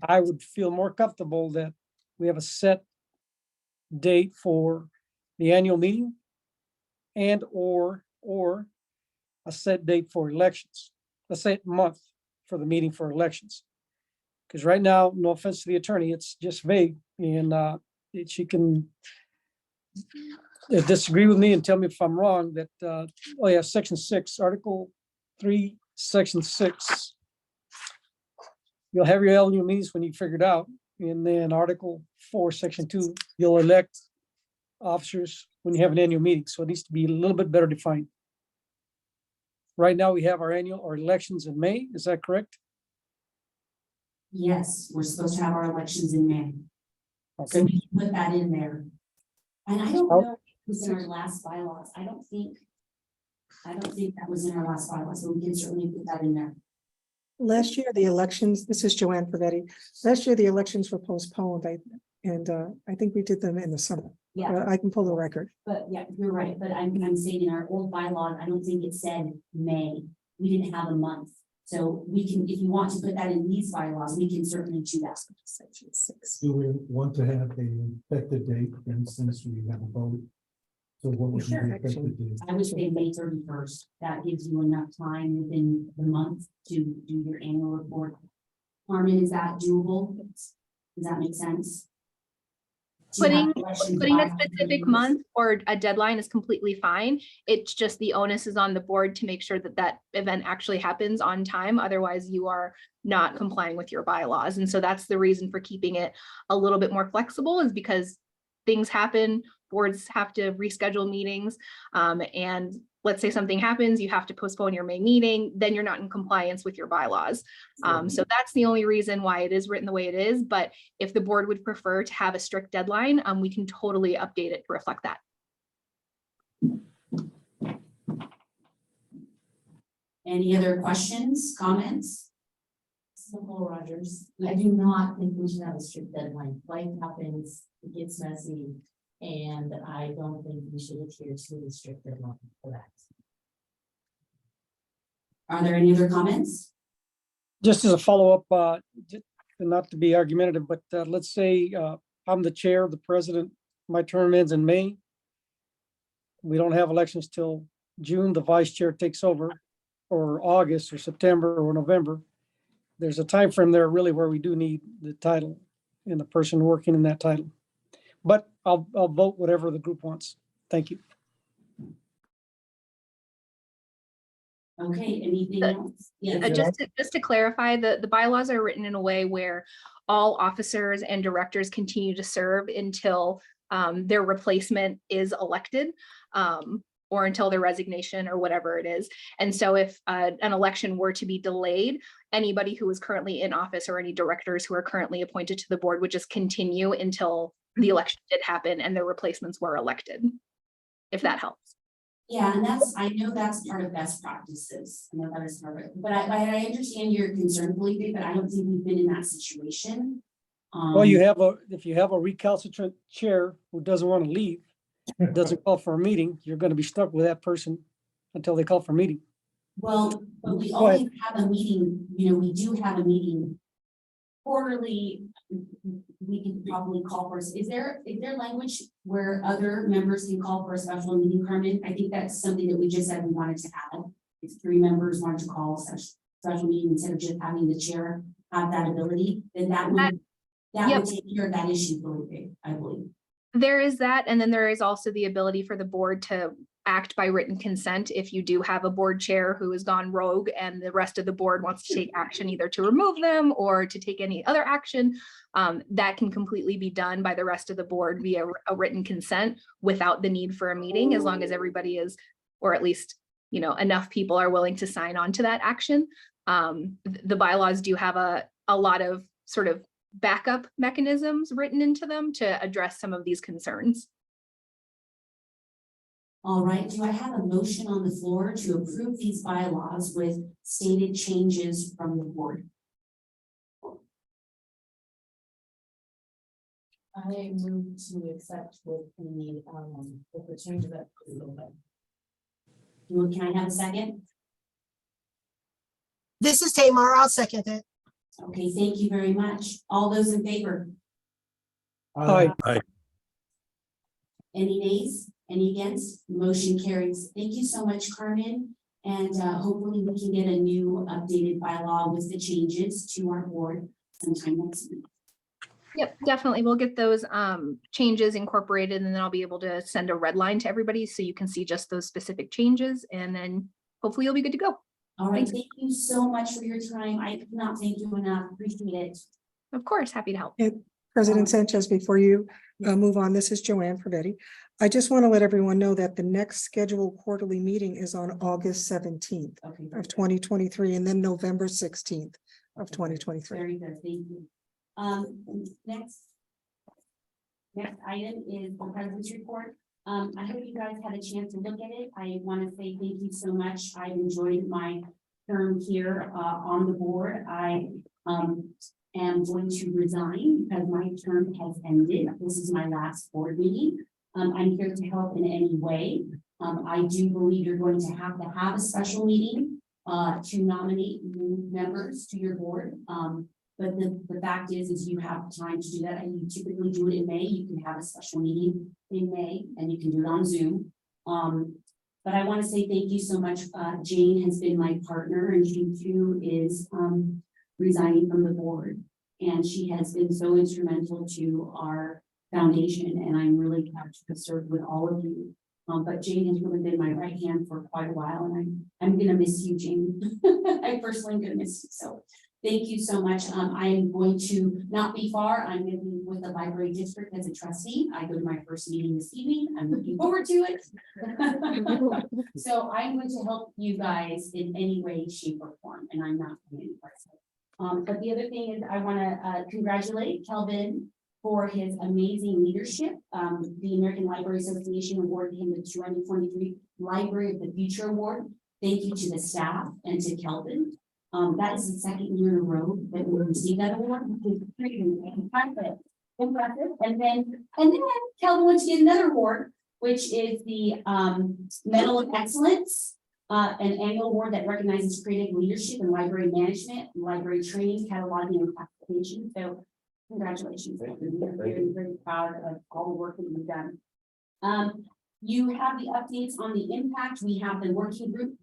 Speaker 14: I would feel more comfortable that we have a set date for the annual meeting and or a set date for elections, a set month for the meeting for elections. Because right now, no offense to the attorney, it's just vague, and she can disagree with me and tell me if I'm wrong that, oh yeah, Section 6, Article 3, Section 6. You'll have your annual meetings when you figure it out. And then Article 4, Section 2, you'll elect officers when you have an annual meeting. So it needs to be a little bit better defined. Right now, we have our elections in May. Is that correct?
Speaker 3: Yes, we're supposed to have our elections in May. So
Speaker 14: Okay.
Speaker 3: we can put that in there. And I don't
Speaker 14: Oh.
Speaker 3: know if it was in our last bylaws. I don't think that was in our last bylaws, so we can certainly put that in there.
Speaker 2: Last year, the elections, this is Joanne Pavetti. Last year, the elections were postponed. I think we did them in the summer.
Speaker 3: Yeah.
Speaker 2: I can pull the record.
Speaker 3: But yeah, you're right, but I'm saying in our old bylaws, I don't think it said May. We didn't have a month. So we can, if you want to put that in these bylaws, we can certainly do that. Section 6.
Speaker 1: Do we want to have a effective date, for instance, we have a vote? So what would be
Speaker 3: Sure.
Speaker 1: the effective date?
Speaker 3: I would say May 31st. That gives you enough time within the month to do your annual report. Carmen, is that doable? Does that make sense?
Speaker 16: Putting a specific month or a deadline is completely fine. It's just the onus is on the board to make sure that that event actually happens on time. Otherwise, you are not complying with your bylaws. And so that's the reason for keeping it a little bit more flexible, is because things happen, boards have to reschedule meetings. And let's say something happens, you have to postpone your May meeting, then you're not in compliance with your bylaws. So that's the only reason why it is written the way it is. But if the board would prefer to have a strict deadline, we can totally update it to reflect that.
Speaker 3: Any other questions, comments?
Speaker 15: Nicole Rogers, I do not think we should have a strict deadline. Life happens, it gets messy, and I don't think we should adhere to the strict deadline for that.
Speaker 3: Are there any other comments?
Speaker 14: Just as a follow-up, not to be argumentative, but let's say I'm the chair, the president, my term ends in May. We don't have elections till June, the vice chair takes over, or August or September or November. There's a time frame there really where we do need the title and the person working in that title. But I'll vote whatever the group wants. Thank you.
Speaker 3: Okay, anything else? Yeah,
Speaker 16: Just to clarify, the bylaws are written in a way where all officers and directors continue to serve until their replacement is elected, or until their resignation or whatever it is. And so if an election were to be delayed, anybody who is currently in office or any directors who are currently appointed to the board would just continue until the election did happen and their replacements were elected, if that helps.
Speaker 3: yeah, and I know that's part of best practices. I know that is part of it, but I understand your concern, Felipe, but I don't think we've been in that situation.
Speaker 14: Well, if you have a recalcitrant chair who doesn't want to leave, doesn't call for a meeting, you're going to be stuck with that person until they call for a meeting.
Speaker 3: Well, but we
Speaker 14: Go ahead.
Speaker 3: always have a meeting, we do have a meeting quarterly. We can probably call for, is there language where other members can call for a special meeting, Carmen? I think that's something that we just said we wanted to add. If 3 members wanted to call a special meeting instead of just having the chair have that ability, then that would take care of that issue, Felipe, I believe.
Speaker 16: There is that, and then there is also the ability for the board to act by written consent if you do have a board chair who has gone rogue and the rest of the board wants to take action either to remove them or to take any other action. That can completely be done by the rest of the board via a written consent without the need for a meeting, as long as everybody is, or at least enough people are willing to sign on to that action. The bylaws do have a lot of sort of backup mechanisms written into them to address some of these concerns.
Speaker 3: All right, do I have a motion on the floor to approve these bylaws with stated changes from the board?
Speaker 15: I move to accept with the change that.
Speaker 3: Can I have a second?
Speaker 4: This is Tamar. I'll second it.
Speaker 3: Okay, thank you very much. All those in favor?
Speaker 14: Aye.
Speaker 3: Any nays? Any against? Motion carries. Thank you so much, Carmen. And hopefully we can get a new updated bylaw with the changes to our board sometime next week.
Speaker 16: Yep, definitely. We'll get those changes incorporated, and then I'll be able to send a red line to everybody so you can see just those specific changes, and then hopefully you'll be good to go.
Speaker 3: All right,
Speaker 16: Thanks.
Speaker 3: thank you so much for your time. I cannot thank you enough. Appreciate it.
Speaker 16: Of course, happy to help.
Speaker 2: President Sanchez, before you move on, this is Joanne Fervetti. I just want to let everyone know that the next scheduled quarterly meeting is on August 17th of 2023, and then November 16th of 2023.
Speaker 3: Very good, thank you. Next item is the president's report. I hope you guys had a chance to look at it. I want to say thank you so much. I've enjoyed my term here on the board. I am going to resign because my term has ended. This is my last board meeting. I'm here to help in any way. I do believe you're going to have a special meeting to nominate new members to your board. But the fact is you have time to do that, and you typically do it in May. You can have a special meeting in May, and you can do it on Zoom. But I want to say thank you so much. Jane has been my partner, and she too is resigning from the board. And she has been so instrumental to our foundation, and I'm really proud to have served with all of you. But Jane has really been my right hand for quite a while, and I'm gonna miss you, Jane. I personally am gonna miss you. So thank you so much. I am going to not be far. I'm going to be with the library district as a trustee. I go to my first meeting this evening. I'm looking forward to it. So I'm going to help you guys in any way, shape, or form, and I'm not going anywhere. But the other thing is I want to congratulate Kelvin for his amazing leadership. The American Library Association awarded him the 2023 Library of the Future Award. Thank you to the staff and to Kelvin. That is the second year in a row that we received that award. Impressive. And then Kelvin went to get another award, which is the Medal of Excellence, an annual award that recognizes creative leadership in library management, library training, cataloging, and classification. So congratulations. We're very, very proud of all the work that you've done. You have the updates on the impact. We have the working group.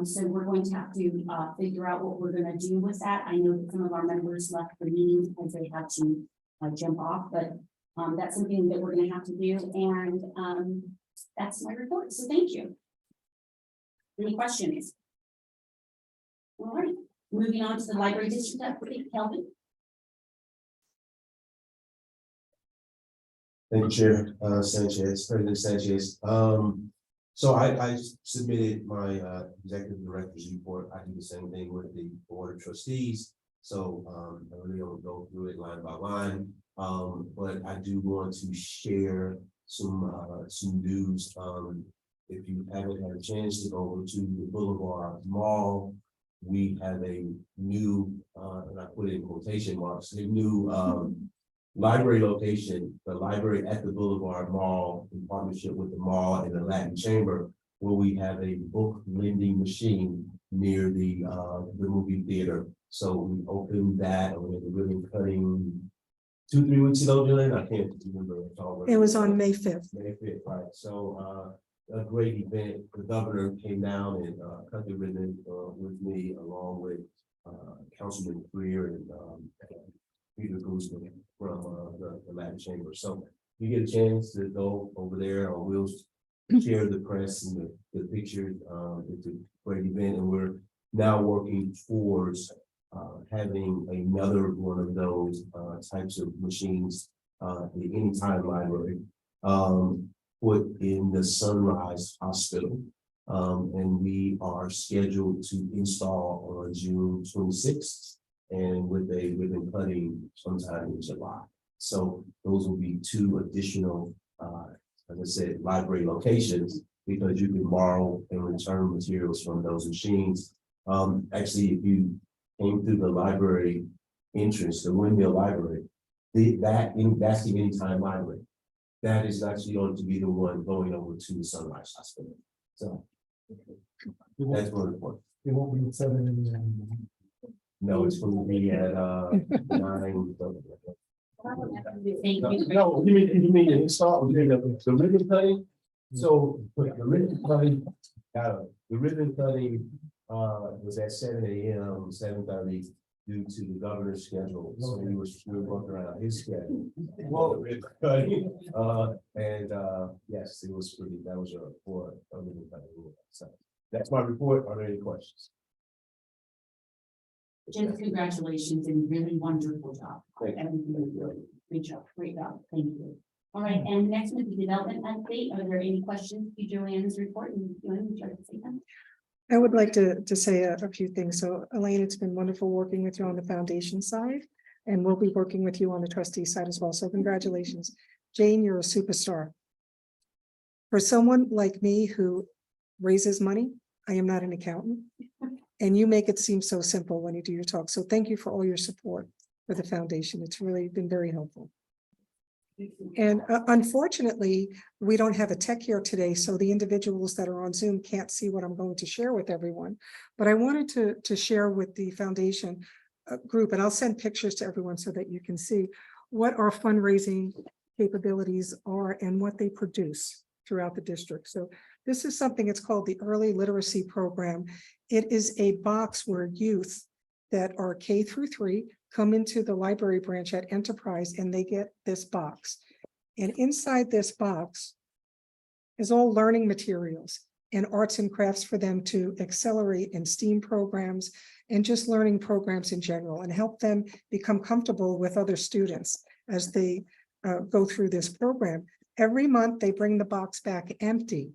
Speaker 3: So we're going to have to figure out what we're going to do with that. I know that some of our members left the meeting because they had to jump off, but that's something that we're going to have to do. And that's my report. So thank you. Any questions? All right, moving on to the library district update, Kelvin.
Speaker 7: Thank you, Chair Sanchez, President Sanchez. So I submitted my executive director's report. I do the same thing with the board of trustees. So I really don't go through it line by line. But I do want to share some news. If you haven't had a chance to go over to the Boulevard Mall, we have a new, and I put it in quotation marks, a new library location, the library at the Boulevard Mall in partnership with the mall and the Latin Chamber, where we have a book lending machine near the movie theater. So we opened that, and we had a ribbon cutting 2-3 weeks ago, Julian. I can't remember.
Speaker 2: It was on May 5th.
Speaker 7: May 5th, right. So a great event. The governor came down and cut the ribbon with me, along with Councilman Greer and Peter Guzman from the Latin Chamber. So if you get a chance to go over there, or we'll share the press and the pictures. It's a great event, and we're now working towards having another one of those types of machines, the Anytime Library, put in the Sunrise Hospital. And we are scheduled to install on June 26th. And with a ribbon cutting sometime in July. So those will be 2 additional, as I said, library locations, because you can borrow and return materials from those machines. Actually, if you came through the library entrance, the Windmill Library, That's the anytime library. That is actually going to be the one going over to the Sunrise Hospital. So that's really important.
Speaker 1: It won't be at 7 a.m.
Speaker 7: No, it's going to be at 9.
Speaker 3: Thank you.
Speaker 7: No, you mean the install, you mean the ribbon cutting? So the ribbon cutting, the ribbon cutting was at 7 a.m., 7:30 due to the governor's schedule. So we were working around his schedule. Well, ribbon cutting, yes, it was pretty, that was for a ribbon cutting. So that's my report. Are there any questions?
Speaker 3: Just congratulations and really wonderful job.
Speaker 7: Thank you.
Speaker 3: Everything was really great job, thank you. All right, and next with the development update, are there any questions to Joanne's report? And Joanne, would you like to say that?
Speaker 2: I would like to say a few things. So Elaine, it's been wonderful working with you on the foundation side, and we'll be working with you on the trustee side as well. So congratulations. Jane, you're a superstar. For someone like me who raises money, I am not an accountant. And you make it seem so simple when you do your talk. So thank you for all your support for the foundation. It's really been very helpful. And unfortunately, we don't have a tech here today, so the individuals that are on Zoom can't see what I'm going to share with everyone. But I wanted to share with the foundation group, and I'll send pictures to everyone so that you can see what our fundraising capabilities are and what they produce throughout the district. So this is something, it's called the Early Literacy Program. It is a box where youth that are K through 3 come into the library branch at Enterprise and they get this box. And inside this box is all learning materials and arts and crafts for them to accelerate in STEAM programs and just learning programs in general and help them become comfortable with other students as they go through this program. Every month they bring the box back empty,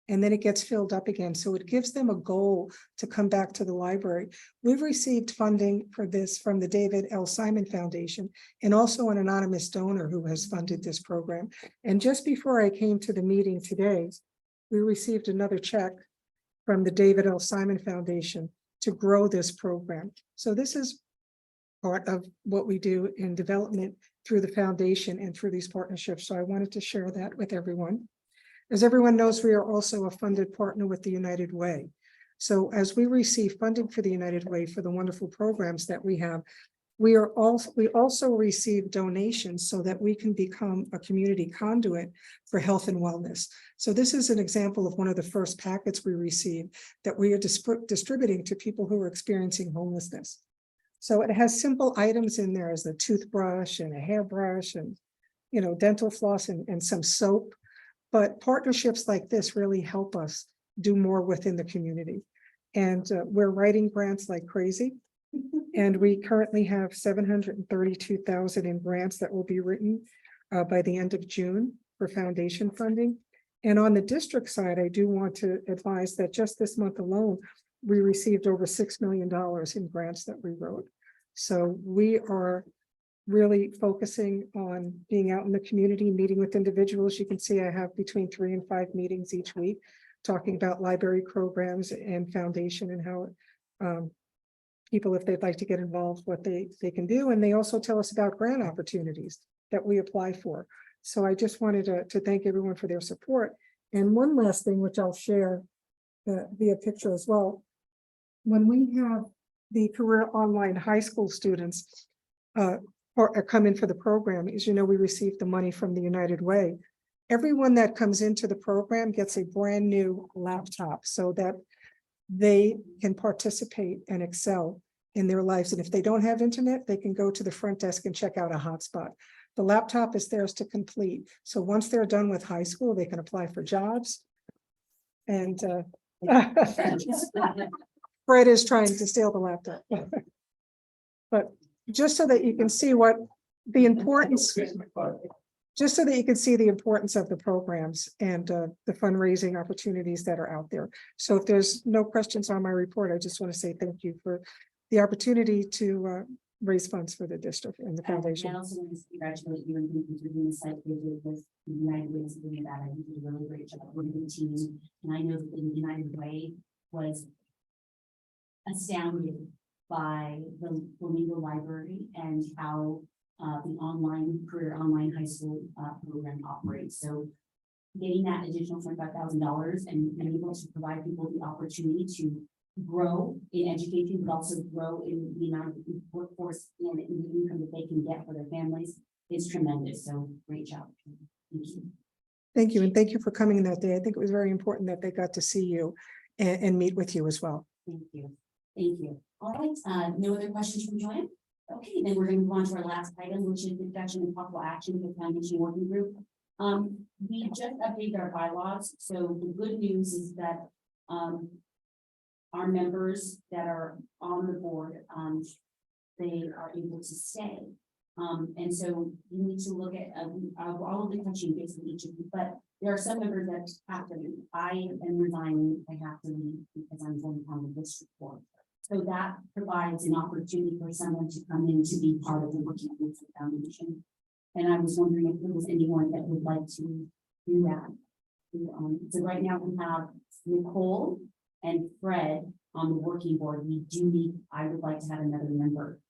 Speaker 2: and then it gets filled up again. So it gives them a goal to come back to the library. We've received funding for this from the David L. Simon Foundation and also an anonymous donor who has funded this program. And just before I came to the meeting today, we received another check from the David L. Simon Foundation to grow this program. So this is part of what we do in development through the foundation and through these partnerships. So I wanted to share that with everyone. As everyone knows, we are also a funded partner with the United Way. So as we receive funding for the United Way for the wonderful programs that we have, we also receive donations so that we can become a community conduit for health and wellness. So this is an example of one of the first packets we received that we are distributing to people who are experiencing homelessness. So it has simple items in there as a toothbrush and a hairbrush and, you know, dental floss and some soap. But partnerships like this really help us do more within the community. And we're writing grants like crazy. And we currently have 732,000 in grants that will be written by the end of June for foundation funding. And on the district side, I do want to advise that just this month alone, we received over $6 million in grants that we wrote. So we are really focusing on being out in the community, meeting with individuals. You can see I have between 3 and 5 meetings each week, talking about library programs and foundation and how people, if they'd like to get involved, what they can do. And they also tell us about grant opportunities that we apply for. So I just wanted to thank everyone for their support. And one last thing, which I'll share via picture as well. When we have the career online high school students or come in for the program, as you know, we receive the money from the United Way. Everyone that comes into the program gets a brand new laptop so that they can participate and excel in their lives. And if they don't have internet, they can go to the front desk and check out a hotspot. The laptop is theirs to complete. So once they're done with high school, they can apply for jobs. And Fred is trying to steal the laptop. But just so that you can see what the importance, just so that you can see the importance of the programs and the fundraising opportunities that are out there. So if there's no questions on my report, I just want to say thank you for the opportunity to raise funds for the district and the foundation.
Speaker 3: I also want to congratulate you and thank you for doing the site visit with the United Way and doing that. I think you did a really great job with the team. And I know that the United Way was astounded by the Flamingo Library and how the online high school program operates. So getting that additional $25,000 and being able to provide people the opportunity to grow in education, but also grow in the amount of workforce and in the income that they can get for their families is tremendous. So great job. Thank you.
Speaker 2: Thank you, and thank you for coming that day. I think it was very important that they got to see you and meet with you as well.
Speaker 3: Thank you. Thank you. All right, no other questions from Joanne? Okay, then we're going to move on to our last item, which is discussion and possible action with the foundation working group. We just updated our bylaws. So the good news is that our members that are on the board, they are able to stay. And so you need to look at, all of the touching base with each of you, but there are some members that have to leave. I am resigning, I have to leave because I'm going on the district board. So that provides an opportunity for someone to come in to be part of the working group for the foundation. And I was wondering if there was anyone that would like to do that. So right now we have Nicole and Fred on the working board. We do need, I would like to have another member.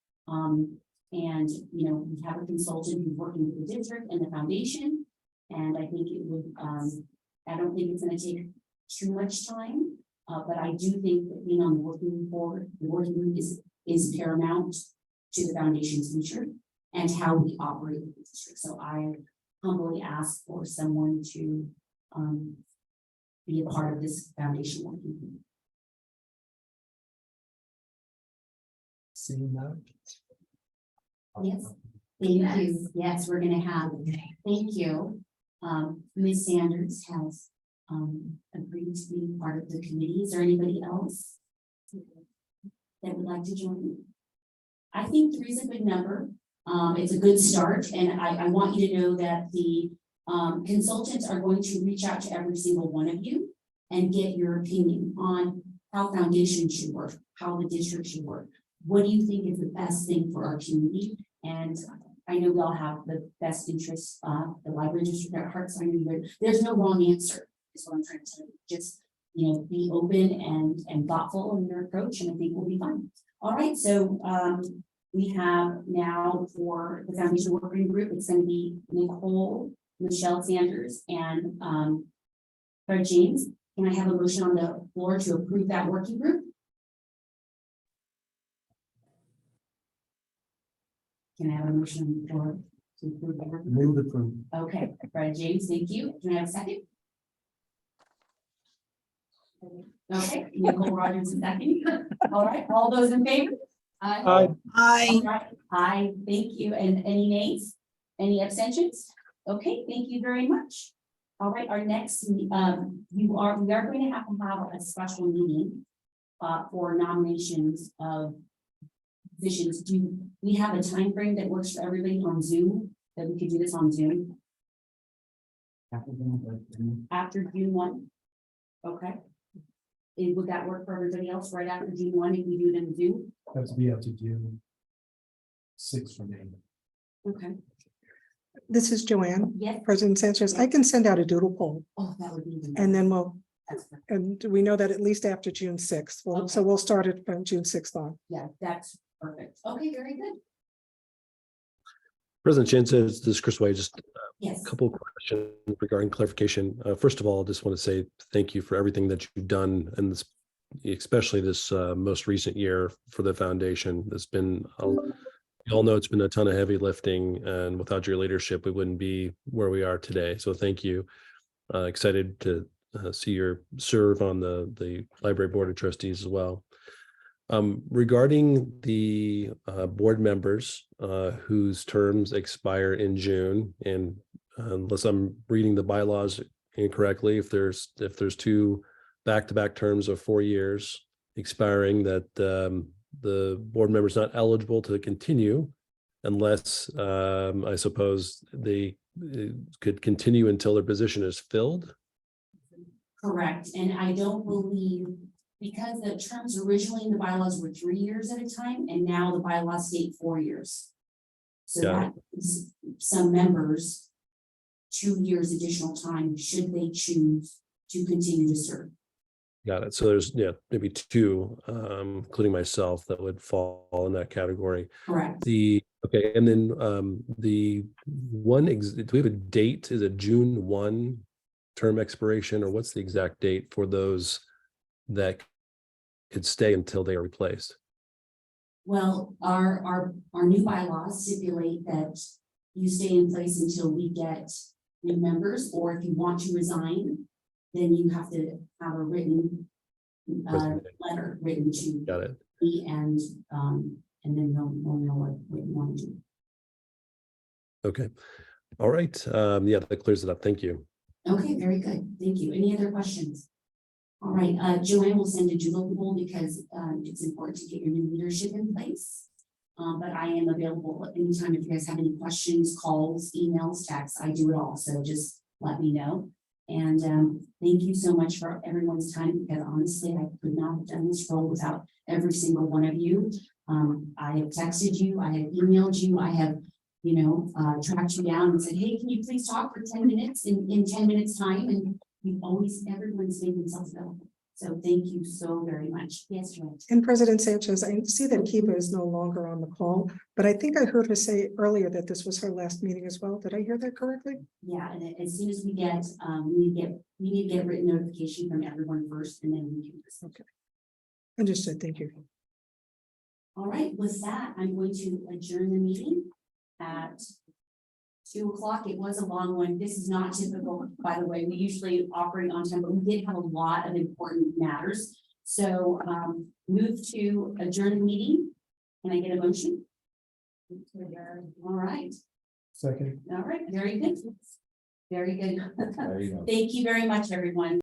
Speaker 3: And, you know, we have a consultant who's working with the district and the foundation. And I think it would, I don't think it's going to take too much time. But I do think that being on the working board, the working group is paramount to the foundation's future and how we operate with the district. So I humbly ask for someone to be a part of this foundation working group.
Speaker 1: Seeing that.
Speaker 3: Yes, thank you. Yes, we're gonna have, thank you. Ms. Sanders has agreed to be part of the committee. Is there anybody else that would like to join? I think 3 is a good number. It's a good start, and I want you to know that the consultants are going to reach out to every single one of you and get your opinion on how foundation should work, how the district should work. What do you think is the best thing for our community? And I know we all have the best interests, the library district at heart. So I know there's no wrong answer, is what I'm trying to tell you. Just, you know, be open and thoughtful in your approach, and I think we'll be fine. All right, so we have now for the foundation working group, it's going to be Nicole, Michelle Sanders, and Fred James. Can I have a motion on the floor to approve that working group? Can I have a motion on the floor to approve that working group?
Speaker 1: Move approve.
Speaker 3: Okay, Fred James, thank you. Can I have a second? Okay, Nicole Rogers is second. All right, all those in favor?
Speaker 14: Aye.
Speaker 3: All right. Aye, thank you. And any nays? Any abstentions? Okay, thank you very much. All right, our next, we are going to have a special meeting for nominations of positions. Do we have a time frame that works for everybody on Zoom, that we could do this on Zoom? After June 1? Okay. And would that work for everybody else right after June 1 if we do it in Zoom?
Speaker 1: That's be up to June 6 for me.
Speaker 3: Okay.
Speaker 2: This is Joanne.
Speaker 3: Yes.
Speaker 2: President Sanchez. I can send out a doodle poll,
Speaker 3: Oh, that would be even
Speaker 2: and then we'll,
Speaker 3: That's perfect.
Speaker 2: and we know that at least after June 6th. Well, so we'll start it from June 6th on.
Speaker 3: Yeah, that's perfect. Okay, very good.
Speaker 5: President Chin says, this is Chris Way, just
Speaker 3: Yes.
Speaker 5: a couple of questions regarding clarification. First of all, I just want to say thank you for everything that you've done, and this, especially this most recent year for the foundation. It's been, you all know it's been a ton of heavy lifting, and without your leadership, we wouldn't be where we are today. So thank you. Excited to see your serve on the Library Board of Trustees as well. Regarding the board members whose terms expire in June, and unless I'm reading the bylaws incorrectly, if there's 2 back-to-back terms of 4 years expiring, that the board member is not eligible to continue unless I suppose they could continue until their position is filled.
Speaker 3: Correct. And I don't believe, because the terms originally in the bylaws were 3 years at a time, and now the bylaws state 4 years. So that is some members 2 years additional time should they choose to continue to serve.
Speaker 5: Got it. So there's maybe 2, including myself, that would fall in that category.
Speaker 3: Correct.
Speaker 5: The Okay, and then the one, do we have a date? Is it June 1 term expiration, or what's the exact date for those that could stay until they are replaced?
Speaker 3: Well, our new bylaws stipulate that you stay in place until we get new members, or if you want to resign, then you have to have a written letter written to
Speaker 5: Got it.
Speaker 3: me, and then we'll know what you want to do.
Speaker 5: Okay. All right. Yeah, that clears it up. Thank you.
Speaker 3: Okay, very good. Thank you. Any other questions? All right, Joanne will send a doodle poll because it's important to get your new leadership in place. But I am available anytime if you guys have any questions, calls, emails, texts. I do it all, so just let me know. And thank you so much for everyone's time, because honestly, I could not have done this role without every single one of you. I have texted you, I have emailed you, I have, tracked you down and said, hey, can you please talk for 10 minutes in 10 minutes time? And everyone's made themselves available. So thank you so very much. Yes, Joanne.
Speaker 2: And President Sanchez, I see that Kiva is no longer on the call, but I think I heard her say earlier that this was her last meeting as well. Did I hear that correctly?
Speaker 3: Yeah, and as soon as we get, we need to get written notification from everyone first, and then we can.
Speaker 2: Okay. Understood. Thank you.
Speaker 3: All right, with that, I'm going to adjourn the meeting at 2 o'clock. It was a long one. This is not typical, by the way. We usually operate on time, but we did have a lot of important matters. So move to adjourn the meeting. Can I get a motion? All right.
Speaker 1: Second.
Speaker 3: All right, very good. Very good.
Speaker 7: There you go.
Speaker 3: Thank you very much, everyone.